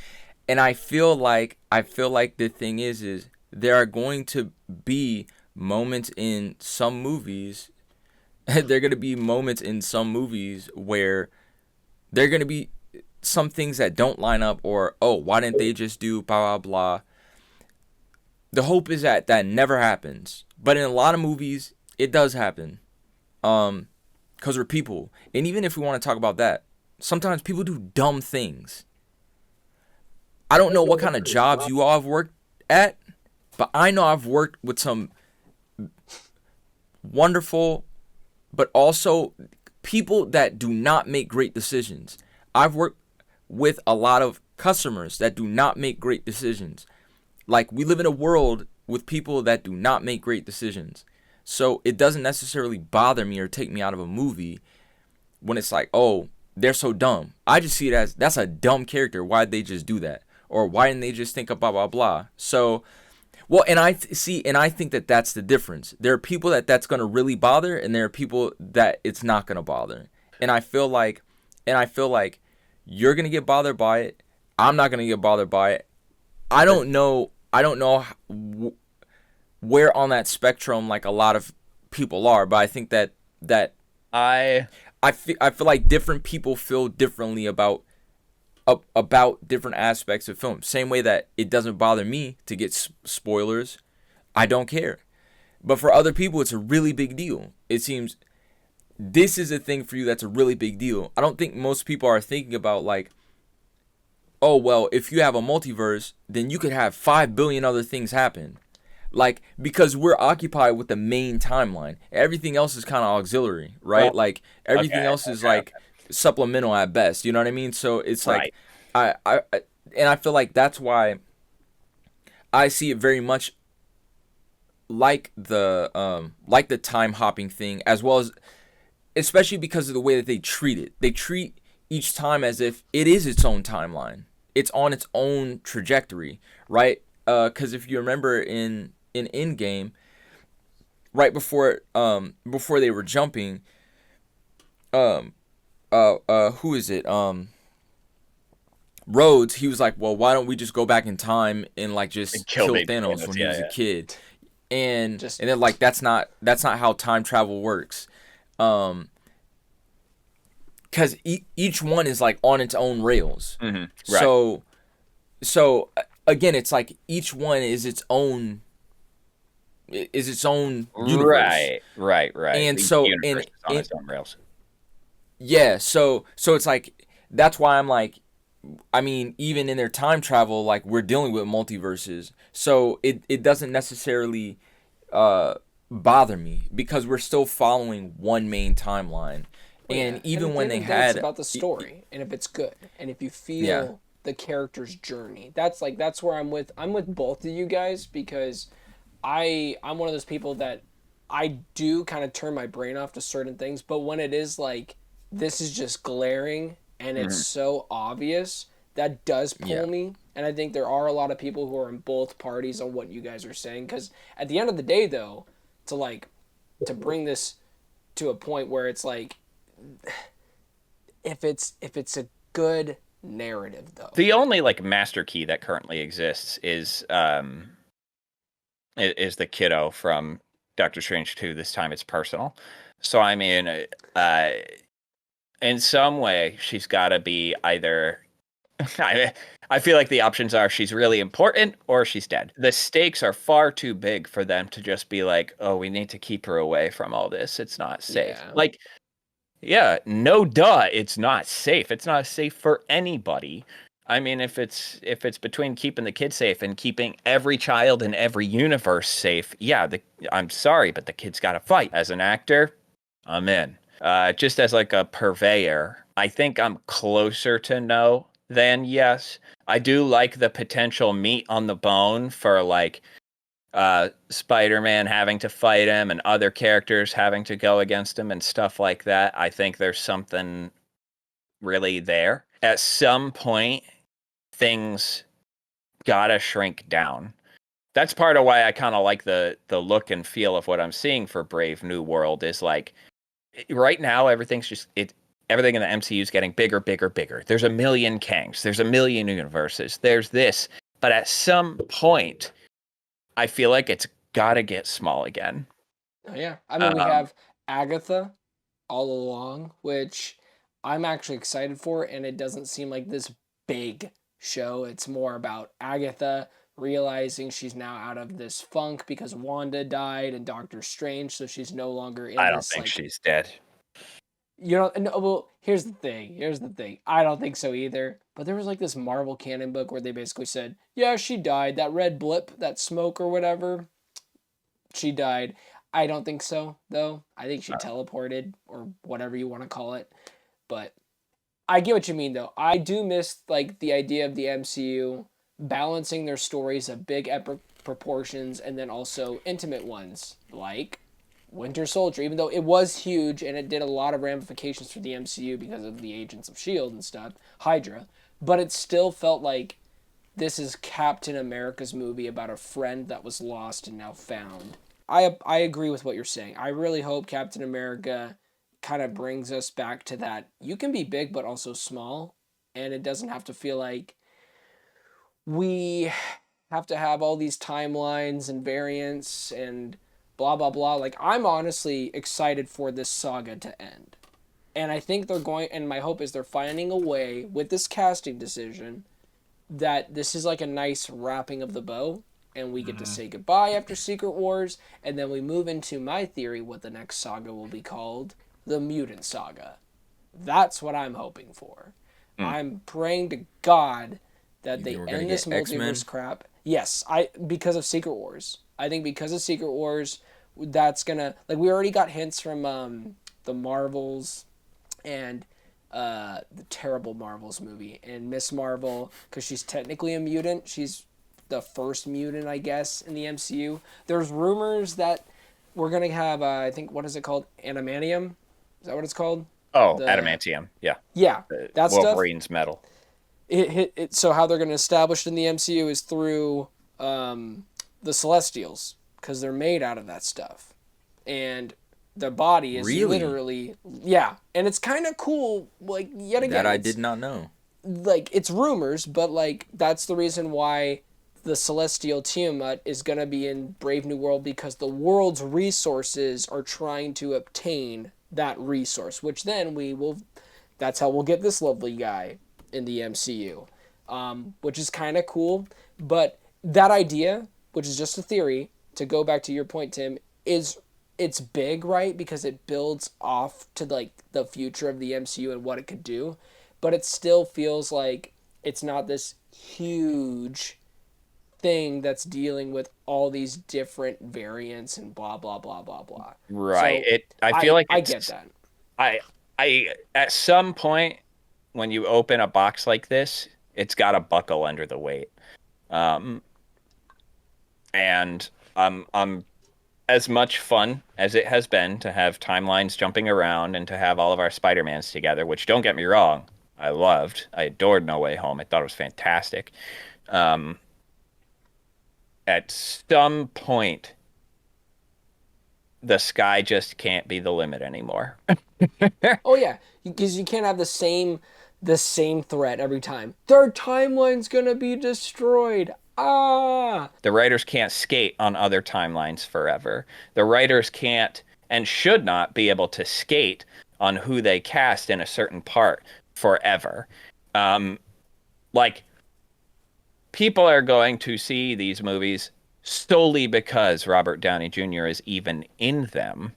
And I feel like the thing is there are going to be moments in some movies. There are going to be moments in some movies where there are going to be some things that don't line up, or, oh, why didn't they just do blah, blah, blah. The hope is that never happens. But in a lot of movies, it does happen. Because we're people. And even if we want to talk about that, sometimes people do dumb things. I don't know what kind of jobs you all have worked at, but I know I've worked with some wonderful, but also people that do not make great decisions. I've worked with a lot of customers that do not make great decisions. Like, we live in a world with people that do not make great decisions. So it doesn't necessarily bother me or take me out of a movie when it's like, oh, they're so dumb. I just see it as, that's a dumb character. Why'd they just do that? Or why didn't they just think of blah, blah, blah? So, well, and I think that that's the difference. There are people that's going to really bother, and there are people that it's not going to bother. And I feel like you're going to get bothered by it. I'm not going to get bothered by it. I don't know where on that spectrum like a lot of people are, but I think that I feel like different people feel differently about different aspects of film. Same way that it doesn't bother me to get spoilers. I don't care. But for other people, it's a really big deal. It seems this is a thing for you that's a really big deal. I don't think most people are thinking about like, oh, well, if you have a multiverse, then you could have 5 billion other things happen. Like, because we're occupied with the main timeline. Everything else is kind of auxiliary, right? Well, like, everything else is like supplemental at best. You know what I mean? So it's like, I feel like that's why I see it very much like the time hopping thing, as well as, especially because of the way that they treat it. They treat each time as if it is its own timeline. It's on its own trajectory, right? Because if you remember in Endgame, right before they were jumping, who is it? Rhodes, he was like, well, why don't we just go back in time and like just kill Thanos when he was a kid? And then like that's not how time travel works. Because each one is like on its own rails. Mm-hmm. Right. So again, it's like each one is its own universe. Right. And the so universe is on its own rails. Yeah, so it's like, that's why I'm like, I mean, even in their time travel, like, we're dealing with multiverses. So it doesn't necessarily bother me because we're still following one main timeline. And even when they had, it's about the story and if it's good and if you feel the character's journey. That's where I'm with both of you guys, because I'm one of those people that I do kind of turn my brain off to certain things, but when it is like, this is just glaring and it's so obvious, that does pull me. And I think there are a lot of people who are in both parties on what you guys are saying, because at the end of the day, though, to bring this to a point where it's like, if it's a good narrative, though. The only like master key that currently exists is the kiddo from Doctor Strange 2. This time it's personal. So I mean, in some way, she's got to be either. I feel like the options are she's really important or she's dead. The stakes are far too big for them to just be like, oh, we need to keep her away from all this. It's not safe. Yeah. Like, yeah, no duh, it's not safe. It's not safe for anybody. I mean, if it's between keeping the kids safe and keeping every child in every universe safe, yeah, I'm sorry, but the kid's got to fight. As an actor, I'm in. Just as like a purveyor, I think I'm closer to no than yes. I do like the potential meat on the bone for like Spider-Man having to fight him and other characters having to go against him and stuff like that. I think there's something really there. At some point, things gotta shrink down. That's part of why I kind of like the look and feel of what I'm seeing for Brave New World is like right now everything's just everything in the MCU is getting bigger, bigger, bigger. There's a million Kangs, there's a million universes, there's this. But at some point, I feel like it's gotta get small again. Oh, yeah. I mean, we have Agatha all along, which I'm actually excited for, and it doesn't seem like this big show. It's more about Agatha realizing she's now out of this funk because Wanda died and Doctor Strange, so she's no longer in I don't this, think like, she's dead. you know, no, well, here's the thing. I don't think so either. But there was like this Marvel canon book where they basically said, yeah, she died. That red blip, that smoke or whatever, she died. I don't think so, though. I think she teleported or whatever you want to call it. But I get what you mean, though. I do miss like the idea of the MCU balancing their stories of big epic proportions and then also intimate ones, like Winter Soldier, even though it was huge and it did a lot of ramifications for the MCU because of the Agents of S.H.I.E.L.D. and stuff, Hydra, but it still felt like this is Captain America's movie about a friend that was lost and now found. I agree with what you're saying. I really hope Captain America kind of brings us back to that. You can be big but also small, and it doesn't have to feel like we have to have all these timelines and variants and blah blah blah. Like, I'm honestly excited for this saga to end. And I think they're going, and my hope is they're finding a way with this casting decision that this is like a nice wrapping of the bow and we get to say goodbye after Secret Wars, and then we move into my theory what the next saga will be called, the Mutant Saga. That's what I'm hoping for. I'm praying to God that You they think we're gonna end this get X-Men? multiverse crap. Yes, because of Secret Wars. I think because of Secret Wars, that's gonna, like, we already got hints from the Marvels and the terrible Marvels movie and Miss Marvel, because she's technically a mutant. She's the first mutant, I guess, in the MCU. There's rumors that we're gonna have I think, what is it called? Animanium? Is that what it's called? Oh, The adamantium. Yeah. Yeah, that stuff. Wolverine's metal. So how they're going to establish it in the MCU is through the Celestials, because they're made out of that stuff, and their body is Really? literally, yeah, and it's kind of cool. Like, yet again, That I did not know. like, it's rumors, but like that's the reason why the Celestial Tiamat is going to be in Brave New World, because the world's resources are trying to obtain that resource, which then that's how we'll get this lovely guy in the MCU, which is kind of cool. But that idea, which is just a theory, to go back to your point, Tim, it's big, right? Because it builds off to like the future of the MCU and what it could do, but it still feels like it's not this huge thing that's dealing with all these different variants and blah blah blah blah blah. Right. So I feel like I get that. I at some point when you open a box like this, it's got to buckle under the weight. And as much fun as it has been to have timelines jumping around and to have all of our Spider-Mans together, which, don't get me wrong, I loved. I adored No Way Home. I thought it was fantastic. At some point, the sky just can't be the limit anymore. Oh yeah, because you can't have the same the same threat every time. Their timeline's gonna be destroyed. Ah! The writers can't skate on other timelines forever. The writers can't and should not be able to skate on who they cast in a certain part forever. Like, people are going to see these movies solely because Robert Downey Jr. is even in them.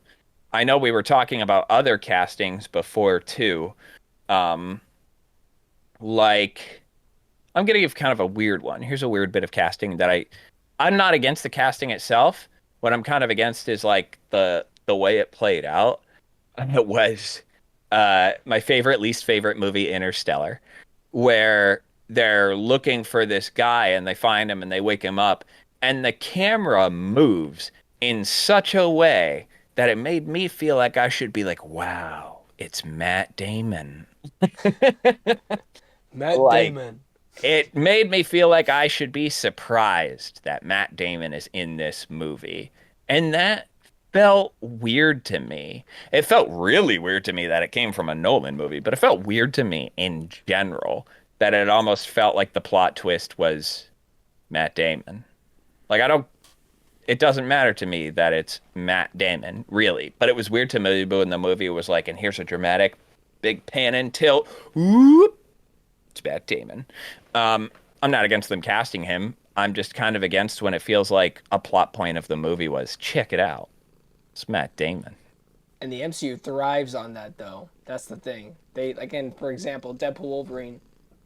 I know we were talking about other castings before too. Um, like, I'm gonna give kind of a weird one. Here's a weird bit of casting that I'm not against the casting itself. What I'm kind of against is like the way it played out. It was my favorite, least favorite movie, Interstellar, where they're looking for this guy and they find him and they wake him up, and the camera moves in such a way that it made me feel like I should be like, wow, it's Matt Damon. Matt Like, Damon. it made me feel like I should be surprised that Matt Damon is in this movie. And that felt weird to me. It felt really weird to me that it came from a Nolan movie, but it felt weird to me in general that it almost felt like the plot twist was Matt Damon. Like, it doesn't matter to me that it's Matt Damon, really. But it was weird to me when the movie was like, and here's a dramatic big pan and tilt. Whoop, it's Matt Damon. I'm not against them casting him. I'm just kind of against when it feels like a plot point of the movie was, check it out, it's Matt Damon. And the MCU thrives on that, though. That's the thing. They, again, for example, Deadpool Wolverine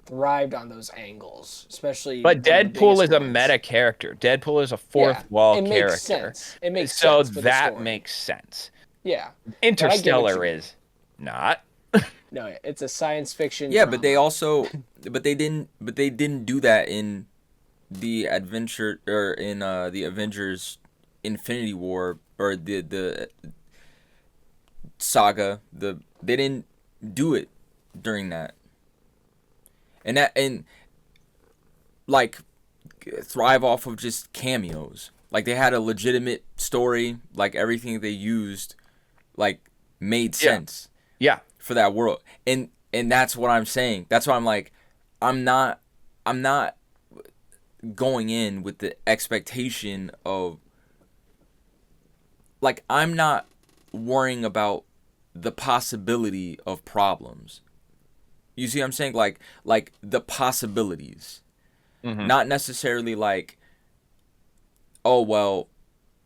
thrived on those angles, especially. But one of the Deadpool is biggest a ones. meta character. Deadpool is a fourth wall it character. makes sense. It makes so sense for the that story. makes sense. Yeah. Interstellar is not. No, it's a science fiction. Yeah, drama. but they didn't do that in the adventure or in the Avengers Infinity War or the saga. They didn't do it during that. And like thrive off of just cameos. Like they had a legitimate story, like everything they used like made sense. Yeah. For that world. And that's what I'm saying. That's why I'm like I'm not going in with the expectation of like I'm not worrying about the possibility of problems. You see what I'm saying? Like the possibilities. Mm-hmm. Not necessarily like, oh well,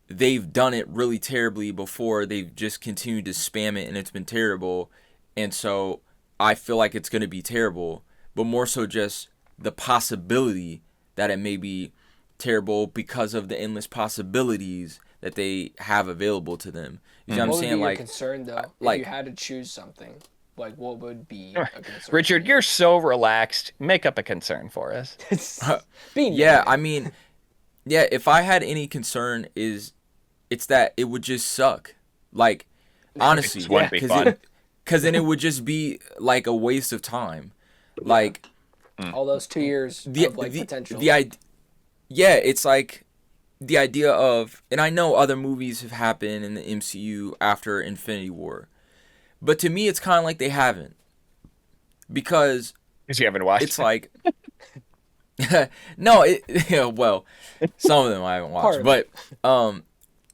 they've done it really terribly before, they've just continued to spam it and it's been terrible, and so I feel like it's gonna be terrible. But more so just the possibility that it may be terrible because of the endless possibilities that they have available to them. You see what I'm What would saying? be your Like concern, though, like- if you had to choose something? Like, what would be a concern? Richard, you're so relaxed. Make up a concern for us. Be yeah, negative. I mean, yeah, if I had any concern it's that it would just suck. Like honestly, Just wouldn't be fun. Cuz then it would just be like a waste of time. Like all those 2 years the of like potential. yeah, it's like the idea of, and I know other movies have happened in the MCU after Infinity War, but to me it's kind of like they haven't, because Because you haven't watched it's like no, well, some of them I haven't watched,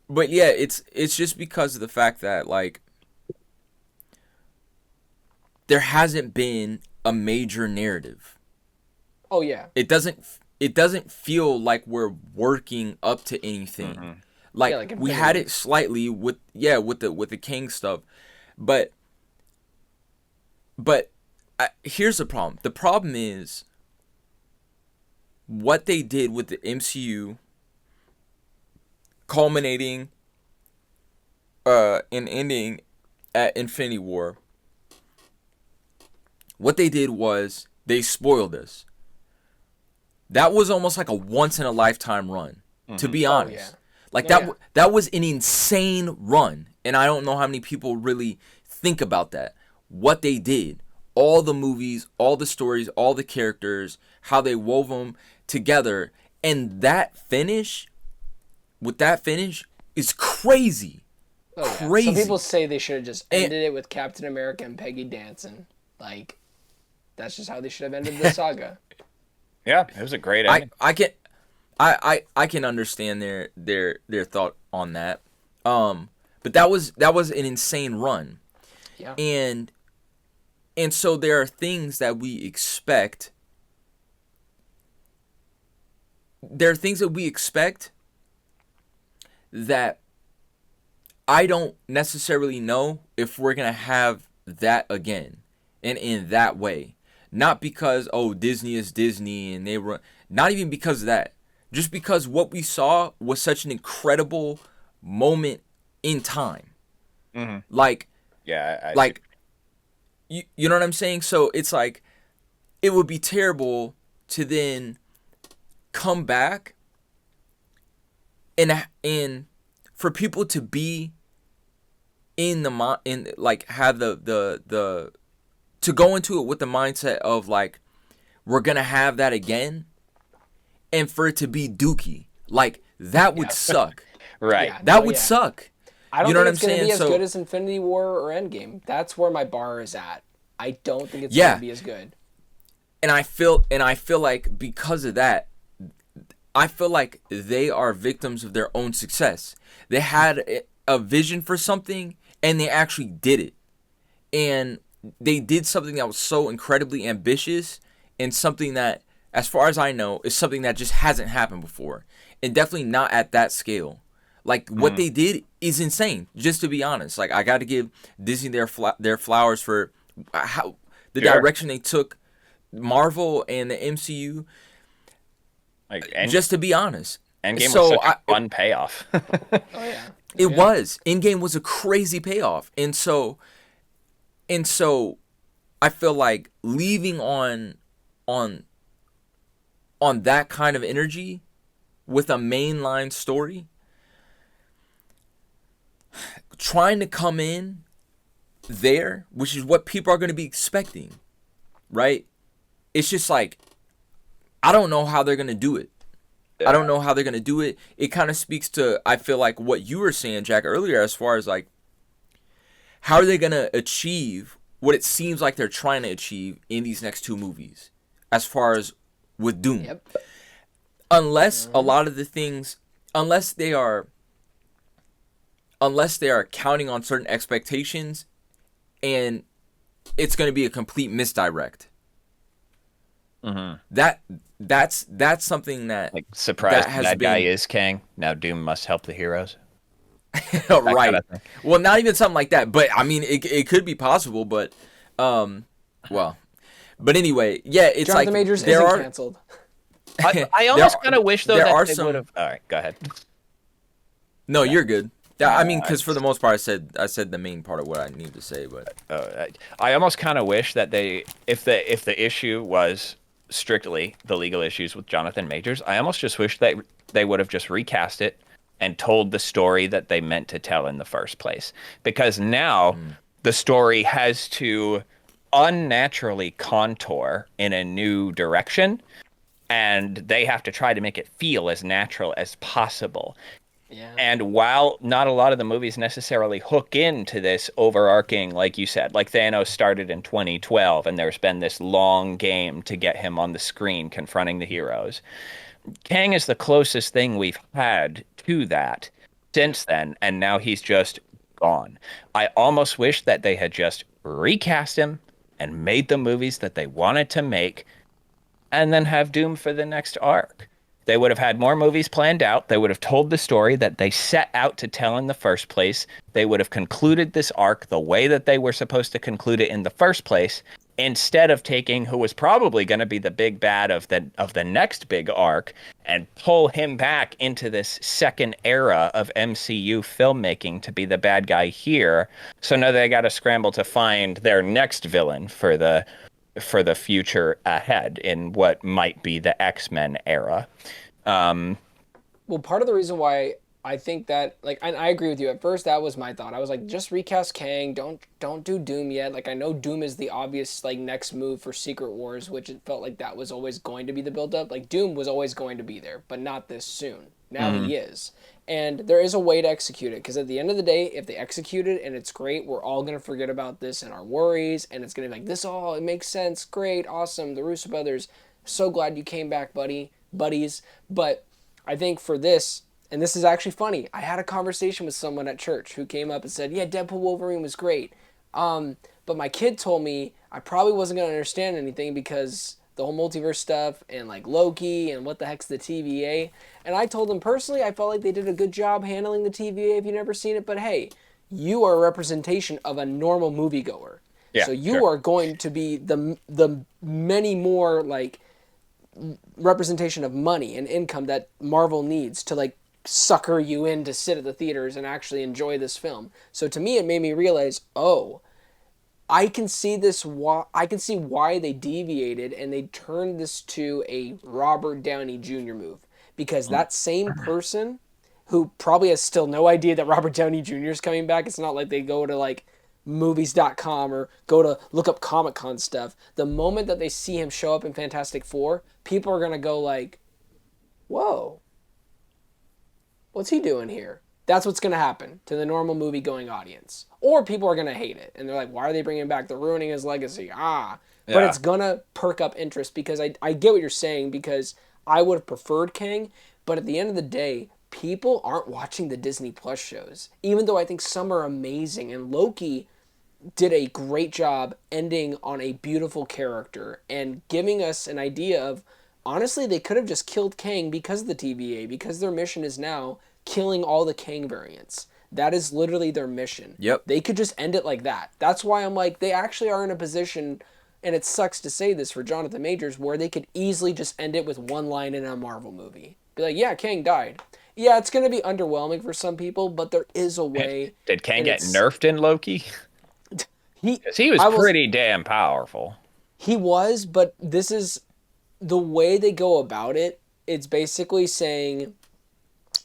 but yeah, it's just because of the fact that like there hasn't been a major narrative. Oh yeah. It doesn't feel like we're working up to anything. Mm-hmm. Like, Yeah, like we Infinity had War. it slightly with the King stuff, but here's the problem. The problem is what they did with the MCU, culminating and ending at Infinity War. What they did was they spoiled us. That was almost like a once in a lifetime run, to be honest. yeah. Like Oh, yeah. that was an insane run, and I don't know how many people really think about that. What they did, all the movies, all the stories, all the characters, how they wove them together, and that finish is crazy. Oh, yeah. Crazy. Some people say they should have just ended it with Captain America and Peggy dancing. Like, That's just how they should have ended the saga. Yeah, it was a great ending. I can understand their thought on that. But that was an insane run. Yeah. And so there are things that we expect. There are things that we expect that I don't necessarily know if we're going to have that again and in that way. Not because, oh, Disney is Disney and they run. Not even because of that. Just because what we saw was such an incredible moment in time. Mm-hmm. Like, yeah, like, you know what I'm saying? So it's like, it would be terrible to then come back and for people to be in like have the to go into it with the mindset of like we're gonna have that again, and for it to be dookie, like that would suck. right. Yeah. That would suck. I don't You know think what it's I'm going to saying? be as So- good as Infinity War or Endgame. That's where my bar is at. I don't think it's Yeah. going to be as good. And I feel like because of that, I feel like they are victims of their own success. They had a vision for something and they actually did it. And they did something that was so incredibly ambitious and something that, as far as I know, is something that just hasn't happened before. And definitely not at that scale. Like, what they did is insane, just to be honest. Like, I got to give Disney their flowers for how the direction they took Marvel and the MCU. Like, Just to be honest. Endgame So was such a fun payoff. Oh, yeah. It was. Endgame was a crazy payoff. And so I feel like leaving on that kind of energy with a mainline story, trying to come in there, which is what people are going to be expecting, right? It's just like, I don't know how they're going to do it. I don't know how they're going to do it. It kind of speaks to, I feel like, what you were saying, Jack, earlier, as far as like, how are they going to achieve what it seems like they're trying to achieve in these next two movies, as far as with Doom. Yep. Unless a lot of the things, unless they are counting on certain expectations and it's going to be a complete misdirect. Mm-hmm. That's something that, Like, surprise, that has that guy been- is Kang. Now Doom must help the heroes. right. kind of thing. Well, not even something like that, but I mean, it could be possible, but well, but anyway, yeah, it's Jonathan like Majors there isn't are canceled. I almost kind of wish though there that are they some- would have. All right, go ahead. no, you're good. I mean, because for the most part, I said the main part of what I need to say, but I almost kind of wish that if the issue was strictly the legal issues with Jonathan Majors, I almost just wish that they would have just recast it and told the story that they meant to tell in the first place. Because now the story has to unnaturally contour in a new direction, and they have to try to make it feel as natural as possible. Yeah. And while not a lot of the movies necessarily hook into this overarching, like you said, like Thanos started in 2012, and there's been this long game to get him on the screen confronting the heroes. Kang is the closest thing we've had to that since then, and now he's just gone. I almost wish that they had just recast him and made the movies that they wanted to make, and then have Doom for the next arc. They would have had more movies planned out. They would have told the story that they set out to tell in the first place. They would have concluded this arc the way that they were supposed to conclude it in the first place, instead of taking who was probably going to be the big bad of the next big arc and pull him back into this second era of MCU filmmaking to be the bad guy here. So now they got to scramble to find their next villain for the future ahead in what might be the X-Men era. Well, part of the reason why I think that, like, I agree with you. At first, that was my thought. I was like, just recast Kang. Don't do Doom yet. Like, I know Doom is the obvious, like, next move for Secret Wars, which it felt like that was always going to be the build-up. Like, Doom was always going to be there, but not this soon. Now he is. And there is a way to execute it, because at the end of the day, if they execute it and it's great, we're all going to forget about this and our worries, and it's going to be like, this all, it makes sense, great, awesome, the Russo brothers, so glad you came back, buddies. But I think for this, and this is actually funny, I had a conversation with someone at church who came up and said, yeah, Deadpool Wolverine was great. But my kid told me I probably wasn't going to understand anything because the whole multiverse stuff and like Loki and what the heck's the TVA. And I told him personally, I felt like they did a good job handling the TVA if you've never seen it. But hey, you are a representation of a normal moviegoer. Yeah, so you sure. are going to be the many more like representation of money and income that Marvel needs to like sucker you in to sit at the theaters and actually enjoy this film. So to me, it made me realize, oh, I can see this. I can see why they deviated and they turned this to a Robert Downey Jr. move, because that same person who probably has still no idea that Robert Downey Jr. is coming back. It's not like they go to like movies.com or go to look up Comic-Con stuff. The moment that they see him show up in Fantastic Four, people are going to go like, whoa, what's he doing here? That's what's going to happen to the normal movie-going audience. Or people are going to hate it. And they're like, why are they bringing him back? They're ruining his legacy. But it's going to perk up interest, because I get what you're saying, because I would have preferred Kang. But at the end of the day, people aren't watching the Disney Plus shows, even though I think some are amazing. And Loki did a great job ending on a beautiful character and giving us an idea of, honestly, they could have just killed Kang because of the TVA, because their mission is now killing all the Kang variants. That is literally their mission. Yep. They could just end it like that. That's why I'm like, they actually are in a position, and it sucks to say this for Jonathan Majors, where they could easily just end it with one line in a Marvel movie. Be like, yeah, Kang died. Yeah, it's going to be underwhelming for some people, but there is a way. Did Kang get nerfed in Loki? He was pretty damn powerful. He was, but this is the way they go about it. It's basically saying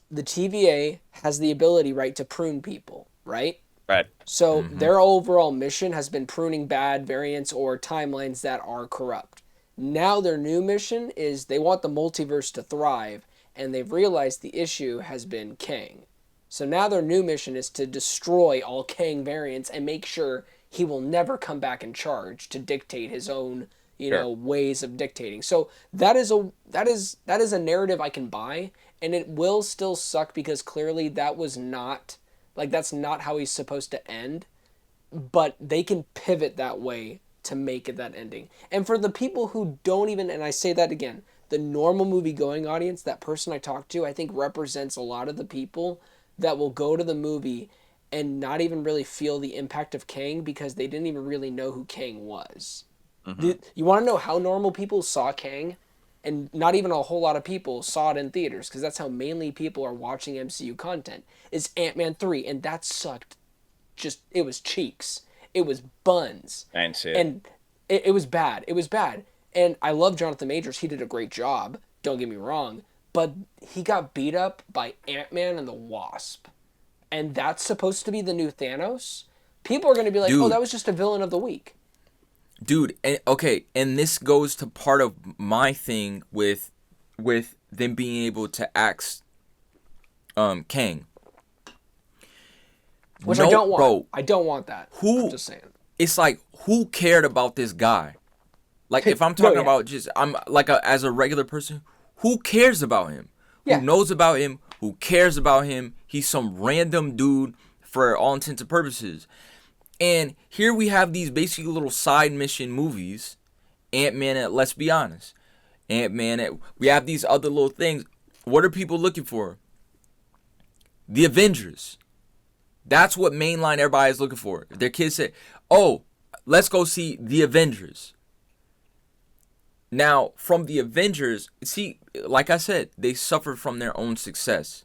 the TVA has the ability, right, to prune people, right? Right. So their overall mission has been pruning bad variants or timelines that are corrupt. Now their new mission is they want the multiverse to thrive, and they've realized the issue has been Kang. So now their new mission is to destroy all Kang variants and make sure he will never come back in charge to dictate his own, ways of dictating. So that is a narrative I can buy, and it will still suck because clearly that was not, like, that's not how he's supposed to end, but they can pivot that way to make it that ending. And for the people who don't even, and I say that again, the normal movie-going audience, that person I talked to, I think represents a lot of the people that will go to the movie and not even really feel the impact of Kang because they didn't even really know who Kang was. You want to know how normal people saw Kang? And not even a whole lot of people saw it in theaters, because that's how mainly people are watching MCU content, is Ant-Man 3, and that sucked. It was cheeks. It was buns. I didn't see it. And it was bad. It was bad. And I love Jonathan Majors. He did a great job. Don't get me wrong. But he got beat up by Ant-Man and the Wasp. And that's supposed to be the new Thanos? People are going to be like, Dude. Oh, that was just a villain of the week. Dude, and this goes to part of my thing with them being able to axe Kang. Which I don't want. Bro, I don't want that. I'm just saying. It's like, who cared about this guy? Like, if I'm talking about just, I'm like as a regular person, who cares about him? Yeah. Who knows about him? Who cares about him? He's some random dude for all intents and purposes. And here we have these basically little side mission movies. Ant-Man, let's be honest. Ant-Man, we have these other little things. What are people looking for? The Avengers. That's what mainline everybody is looking for. If their kids say, oh, let's go see The Avengers. Now, from The Avengers, see, like I said, they suffered from their own success.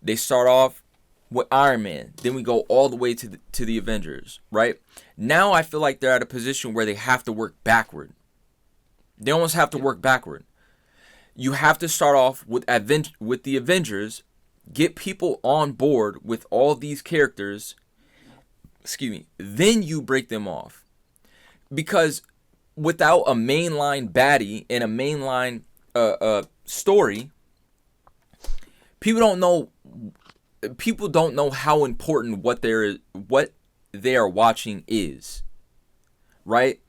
They start off with Iron Man. Then we go all the way to the Avengers, right? Now I feel like they're at a position where they have to work backward. They almost have to work backward. You have to start off with the Avengers, get people on board with all these characters, then you break them off. Because without a mainline baddie and a mainline story, people don't know how important what they are watching is, right?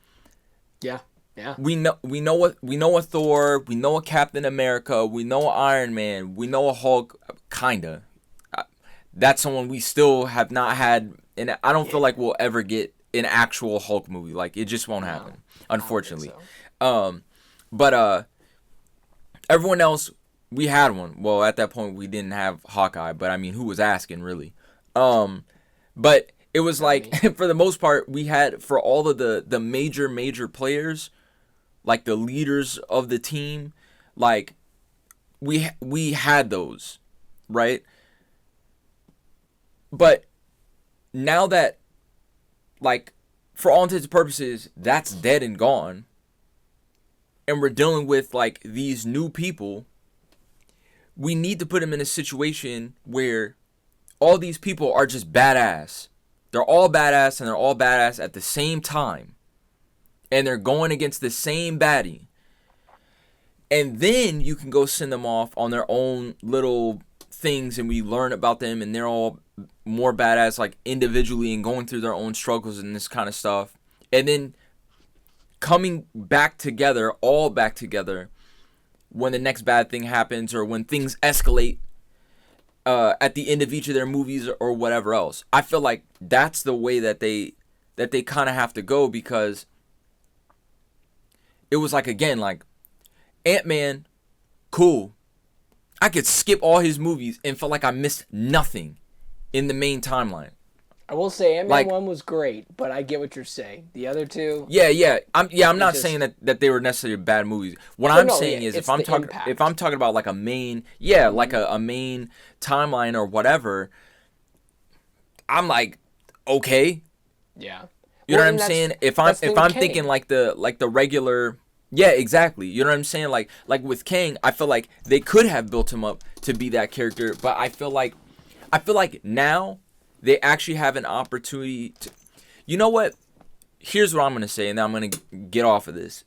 Yeah. Yeah. We know a Thor, we know a Captain America, we know a Iron Man, we know a Hulk, kinda. That's someone we still have not had, and I don't feel like we'll ever get an actual Hulk movie. Like, it just won't happen, unfortunately. So. But everyone else, we had one. Well, at that point we didn't have Hawkeye, but I mean, who was asking, really? But it was like for the most part we had, for all of the major players, like the leaders of the team, like we had those, right? But now that, like, for all intents and purposes, that's dead and gone, and we're dealing with like these new people, we need to put them in a situation where all these people are just badass. They're all badass, and they're all badass at the same time. And they're going against the same baddie. And then you can go send them off on their own little things, and we learn about them, and they're all more badass, like, individually, and going through their own struggles and this kind of stuff. And then coming back together, all back together, when the next bad thing happens, or when things escalate at the end of each of their movies, or whatever else. I feel like that's the way that they kind of have to go, because it was like, again, like, Ant-Man, cool. I could skip all his movies and feel like I missed nothing in the main timeline. I will say Ant-Man Like, 1 was great, but I get what you're saying. The other two... I'm not saying that they were necessarily bad movies. What I'm saying is, if I'm talking about like a main, like a main timeline or whatever, I'm like, okay. Yeah. You know what I'm saying? If I'm thinking like the regular, yeah, exactly. You know what I'm saying? Like with Kang, I feel like they could have built him up to be that character, but I feel like now they actually have an opportunity to, you know what? Here's what I'm gonna say, and then I'm gonna get off of this.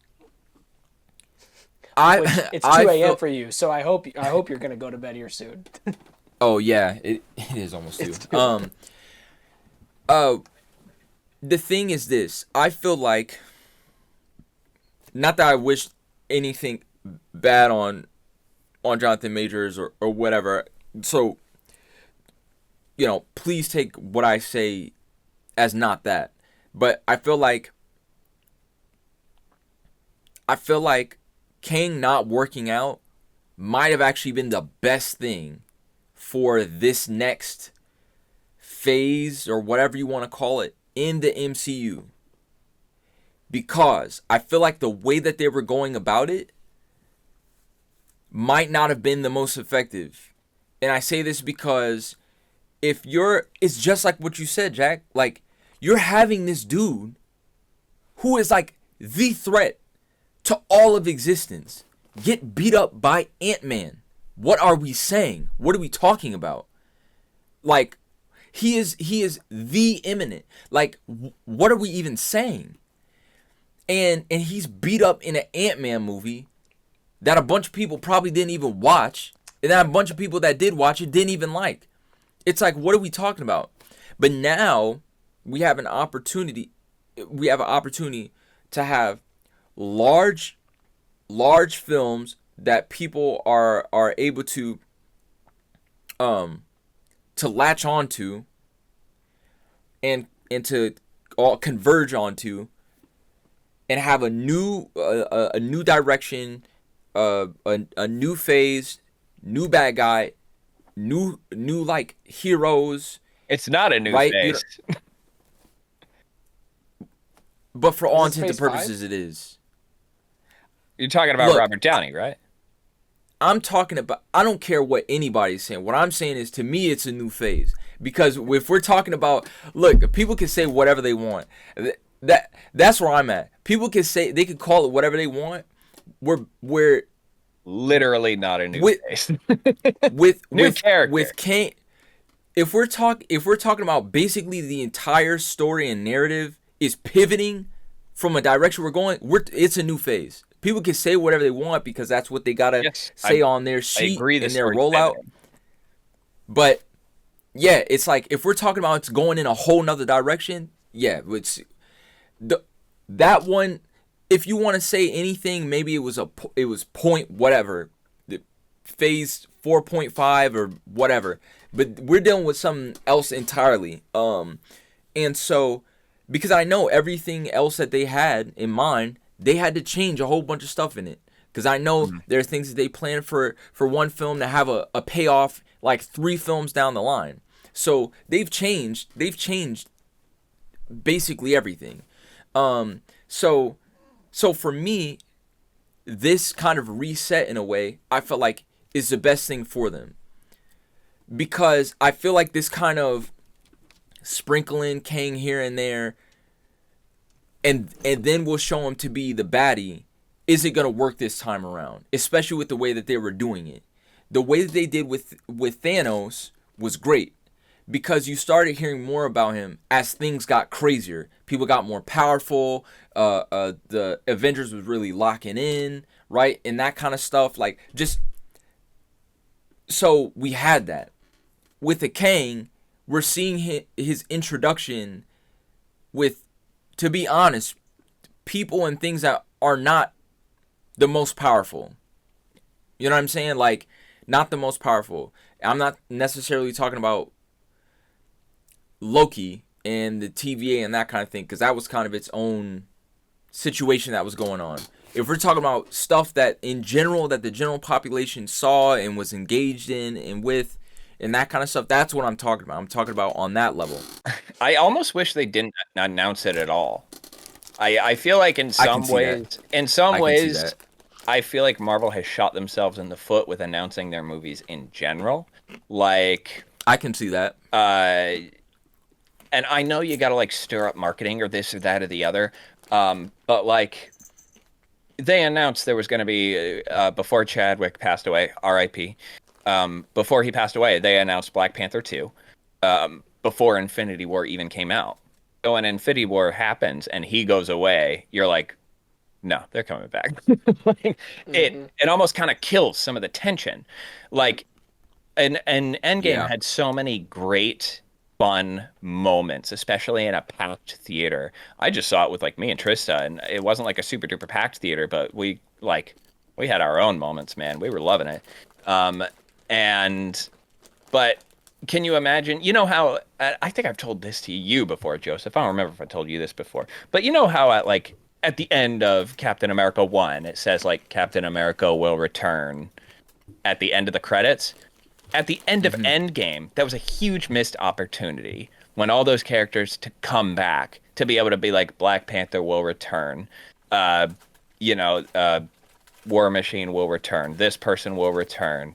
It's 2 a.m. for you, so I hope you're gonna go to bed here soon. Oh yeah, it is almost 2. The thing is this. I feel like, not that I wish anything bad on Jonathan Majors or whatever. So, you know, please take what I say as not that. But I feel like Kang not working out might have actually been the best thing for this next phase, or whatever you want to call it, in the MCU. Because I feel like the way that they were going about it might not have been the most effective. And I say this because it's just like what you said, Jack. Like, you're having this dude who is like the threat to all of existence get beat up by Ant-Man. What are we saying? What are we talking about? Like, he is the imminent. Like, what are we even saying? And he's beat up in an Ant-Man movie that a bunch of people probably didn't even watch, and that a bunch of people that did watch it didn't even like. It's like, what are we talking about? But now we have an opportunity. We have an opportunity to have large films that people are able to latch onto and to all converge onto, and have a new direction, a new phase, new bad guy, new like heroes. It's not a new right? phase. But for all Is this intents and phase purposes, 5? it is. You're talking about Look, Robert Downey, right? I'm talking about, I don't care what anybody's saying. What I'm saying is, to me, it's a new phase. Because if we're talking about, look, people can say whatever they want. That's where I'm at. People can say, they can call it whatever they want. We're Literally not a new phase. with character. With Kane, if we're talking about basically the entire story and narrative is pivoting from a direction we're going, it's a new phase. People can say whatever they want because that's what they gotta say on their sheet and their rollout. But yeah, it's like if we're talking about it's going in a whole nother direction, yeah, it's that one. If you want to say anything, maybe it was point whatever, phase 4.5 or whatever. But we're dealing with something else entirely. And so because I know everything else that they had in mind, they had to change a whole bunch of stuff in it. Because I know there are things that they plan for one film to have a payoff like 3 films down the line. So they've changed basically everything. So for me, this kind of reset in a way, I felt like is the best thing for them. Because I feel like this kind of sprinkling Kang here and there, and then we'll show him to be the baddie, isn't going to work this time around, especially with the way that they were doing it. The way that they did with Thanos was great, because you started hearing more about him as things got crazier. People got more powerful. The Avengers was really locking in, right? And that kind of stuff. Like, just so we had that. With the Kang, we're seeing his introduction with, to be honest, people and things that are not the most powerful. You know what I'm saying? Like, not the most powerful. I'm not necessarily talking about Loki and the TVA and that kind of thing, because that was kind of its own situation that was going on. If we're talking about stuff that in general, that the general population saw and was engaged in and with, and that kind of stuff, that's what I'm talking about. I'm talking about on that level. I almost wish they didn't announce it at all. I feel like in some ways, I feel like Marvel has shot themselves in the foot with announcing their movies in general. Like, I can see that. And I know you got to like stir up marketing or this or that or the other. But like, they announced there was going to be before Chadwick passed away, R.I.P. Before he passed away, they announced Black Panther 2. Before Infinity War even came out. So when Infinity War happens and he goes away, you're like, no, they're coming back. Like, it almost kind of kills some of the tension. Like, and Endgame had so many great fun moments, especially in a packed theater. I just saw it with like me and Trista, and it wasn't like a super duper packed theater, but we had our own moments, man. We were loving it. But can you imagine, you know how, I think I've told this to you before, Joseph. I don't remember if I told you this before, but you know how at the end of Captain America 1, it says like Captain America will return at the end of the credits. At the end of Endgame, that was a huge missed opportunity when all those characters to come back, to be able to be like Black Panther will return, War Machine will return, this person will return,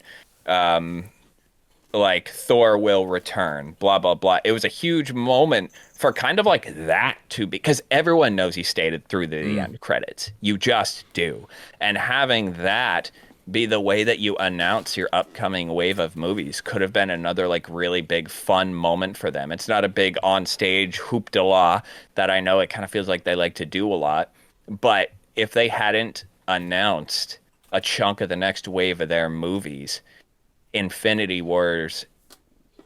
like Thor will return, blah, blah, blah. It was a huge moment for kind of like that too, because everyone knows he stayed through the end credits. You just do. And having that be the way that you announce your upcoming wave of movies could have been another like really big fun moment for them. It's not a big on stage hoop-de-la that I know it kind of feels like they like to do a lot. But if they hadn't announced a chunk of the next wave of their movies, Infinity War's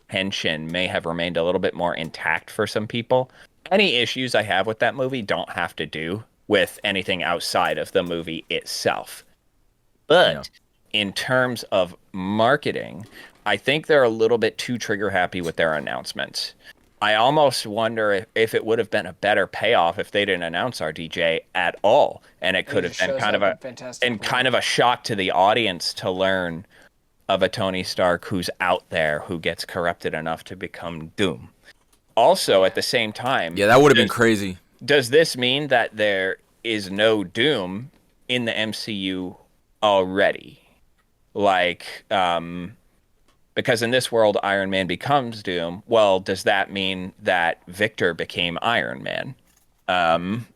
tension may have remained a little bit more intact for some people. Any issues I have with that movie don't have to do with anything outside of the movie itself. But in terms of marketing, I think they're a little bit too trigger happy with their announcements. I almost wonder if it would have been a better payoff if they didn't announce RDJ at all, and it could have been kind of a shock to the audience to learn of a Tony Stark who's out there, who gets corrupted enough to become Doom. Also, at the same time, that would have been crazy. Does this mean that there is no Doom in the MCU already? Like, because in this world, Iron Man becomes Doom. Well, does that mean that Victor became Iron Man?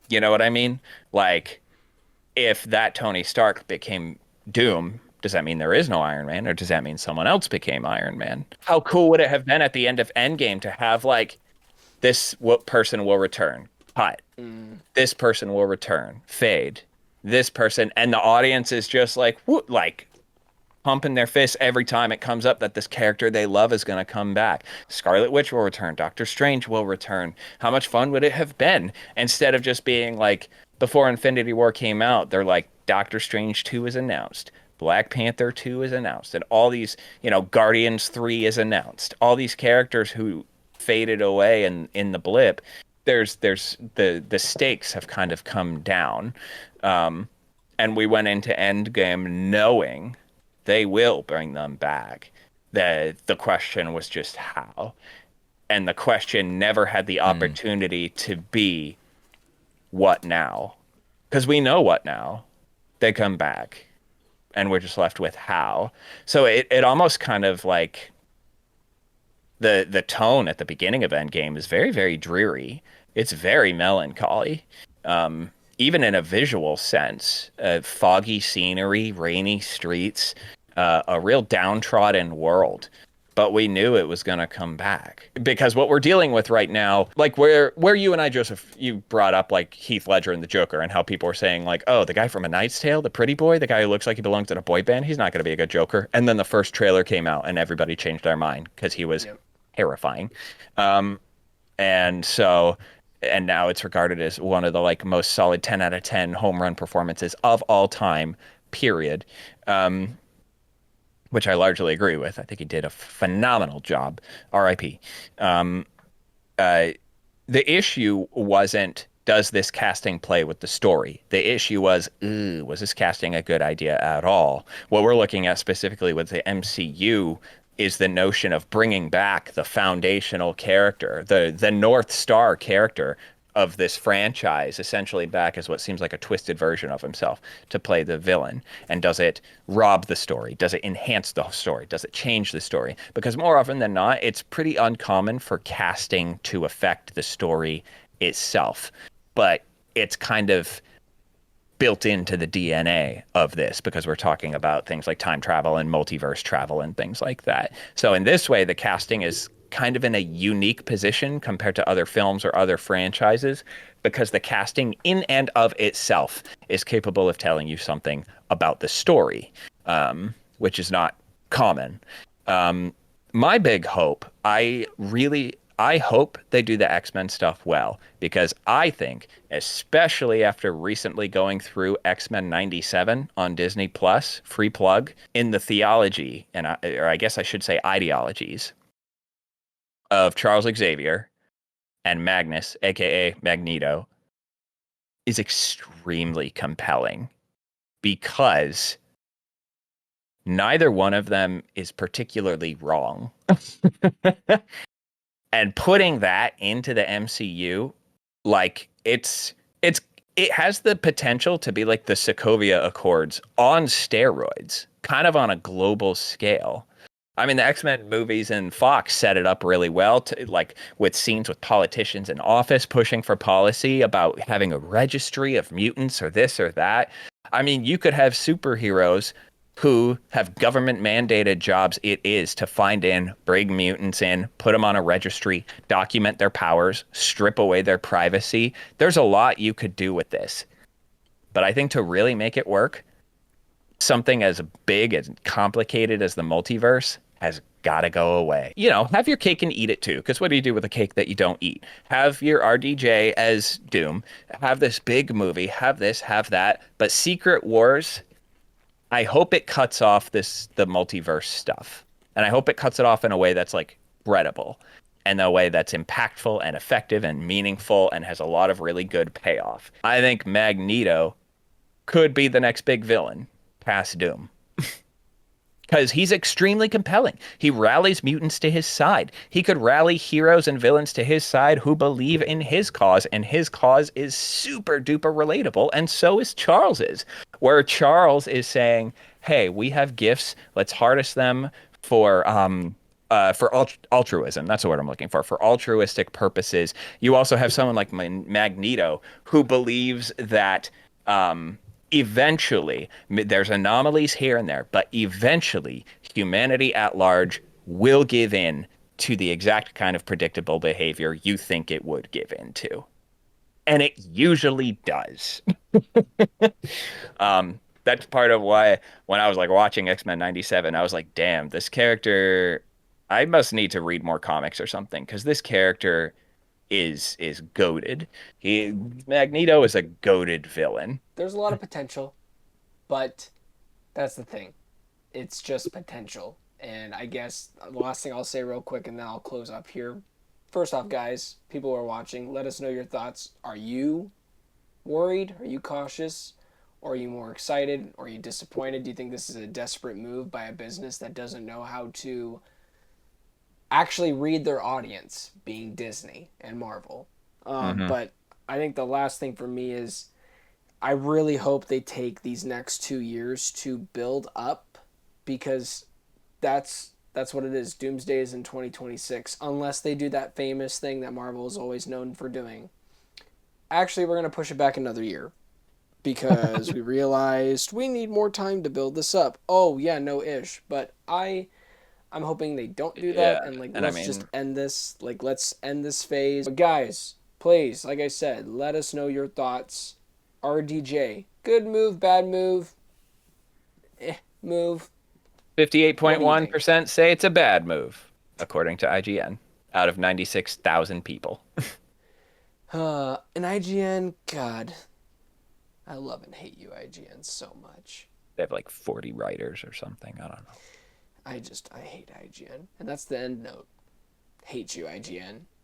You know what I mean? Like, if that Tony Stark became Doom, does that mean there is no Iron Man, or does that mean someone else became Iron Man? How cool would it have been at the end of Endgame to have like, this person will return, cut. This person will return, fade. This person, and the audience is just like, what? Like, pumping their fists every time it comes up that this character they love is going to come back. Scarlet Witch will return. Doctor Strange will return. How much fun would it have been? Instead of just being like, before Infinity War came out, they're like, Doctor Strange 2 is announced. Black Panther 2 is announced. And all these, Guardians 3 is announced. All these characters who faded away in the blip, there's the stakes have kind of come down. And we went into Endgame knowing they will bring them back. The question was just how. And the question never had the opportunity to be what now? Because we know what now. They come back. And we're just left with how. So it almost kind of like the tone at the beginning of Endgame is very, very dreary. It's very melancholy. Even in a visual sense, foggy scenery, rainy streets, a real downtrodden world. But we knew it was going to come back because what we're dealing with right now, like where you and I, Joseph, you brought up like Heath Ledger and the Joker and how people were saying like, oh, the guy from A Knight's Tale, the pretty boy, the guy who looks like he belongs in a boy band, he's not going to be a good Joker. And then the first trailer came out and everybody changed their mind because he was terrifying. And now it's regarded as one of the like most solid 10 out of 10 home run performances of all time, period. Which I largely agree with. I think he did a phenomenal job. R.I.P. The issue wasn't, does this casting play with the story? The issue was this casting a good idea at all? What we're looking at specifically with the MCU is the notion of bringing back the foundational character, the North Star character of this franchise, essentially back as what seems like a twisted version of himself to play the villain. And does it rob the story? Does it enhance the story? Does it change the story? Because more often than not, it's pretty uncommon for casting to affect the story itself. But it's kind of built into the DNA of this because we're talking about things like time travel and multiverse travel and things like that. So in this way, the casting is kind of in a unique position compared to other films or other franchises because the casting in and of itself is capable of telling you something about the story, which is not common. My big hope, I hope they do the X-Men stuff well, because I think, especially after recently going through X-Men 97 on Disney Plus, free plug, in the theology, or I guess I should say ideologies, of Charles Xavier and Magnus, aka Magneto, is extremely compelling because neither one of them is particularly wrong. And putting that into the MCU, like it has the potential to be like the Sokovia Accords on steroids, kind of on a global scale. I mean, the X-Men movies and Fox set it up really well, to, like with scenes with politicians in office pushing for policy about having a registry of mutants or this or that. I mean, you could have superheroes who have government mandated jobs it is to find in, bring mutants in, put them on a registry, document their powers, strip away their privacy. There's a lot you could do with this. But I think to really make it work, something as big and complicated as the multiverse has got to go away. Have your cake and eat it too, because what do you do with a cake that you don't eat? Have your RDJ as Doom, have this big movie, have this, have that, but Secret Wars, I hope it cuts off the multiverse stuff. And I hope it cuts it off in a way that's like credible and a way that's impactful and effective and meaningful and has a lot of really good payoff. I think Magneto could be the next big villain past Doom. Because he's extremely compelling. He rallies mutants to his side. He could rally heroes and villains to his side who believe in his cause, and his cause is super duper relatable, and so is Charles's. Where Charles is saying, hey, we have gifts, let's harness them for altruism. That's the word I'm looking for altruistic purposes. You also have someone like Magneto who believes that eventually, there's anomalies here and there, but eventually humanity at large will give in to the exact kind of predictable behavior you think it would give in to. And it usually does. that's part of why when I was like watching X-Men 97, I was like, damn, this character, I must need to read more comics or something because this character is goated. He Magneto is a goated villain. There's a lot of potential, but that's the thing. It's just potential. And I guess the last thing I'll say real quick, and then I'll close up here. First off, guys, people who are watching, let us know your thoughts. Are you worried? Are you cautious? Or are you more excited? Or are you disappointed? Do you think this is a desperate move by a business that doesn't know how to actually read their audience, being Disney and Marvel? Hmm. But I think the last thing for me is I really hope they take these next 2 years to build up, because that's what it is. Doomsday is in 2026, unless they do that famous thing that Marvel is always known for doing. Actually, we're going to push it back another year because we realized we need more time to build this up. Oh, yeah, no ish. But I'm hoping they don't do that, Yeah, and like and I let's just mean, end this. Like, let's end this phase. But guys, please, like I said, let us know your thoughts. RDJ, good move, bad move, move. What do you think? 58.1% say it's a bad move, according to IGN, out of 96,000 people. And IGN, God, I love and hate you, IGN, so much. They have like 40 writers or something. I don't know. I hate IGN. And that's the end note. Hate you, IGN.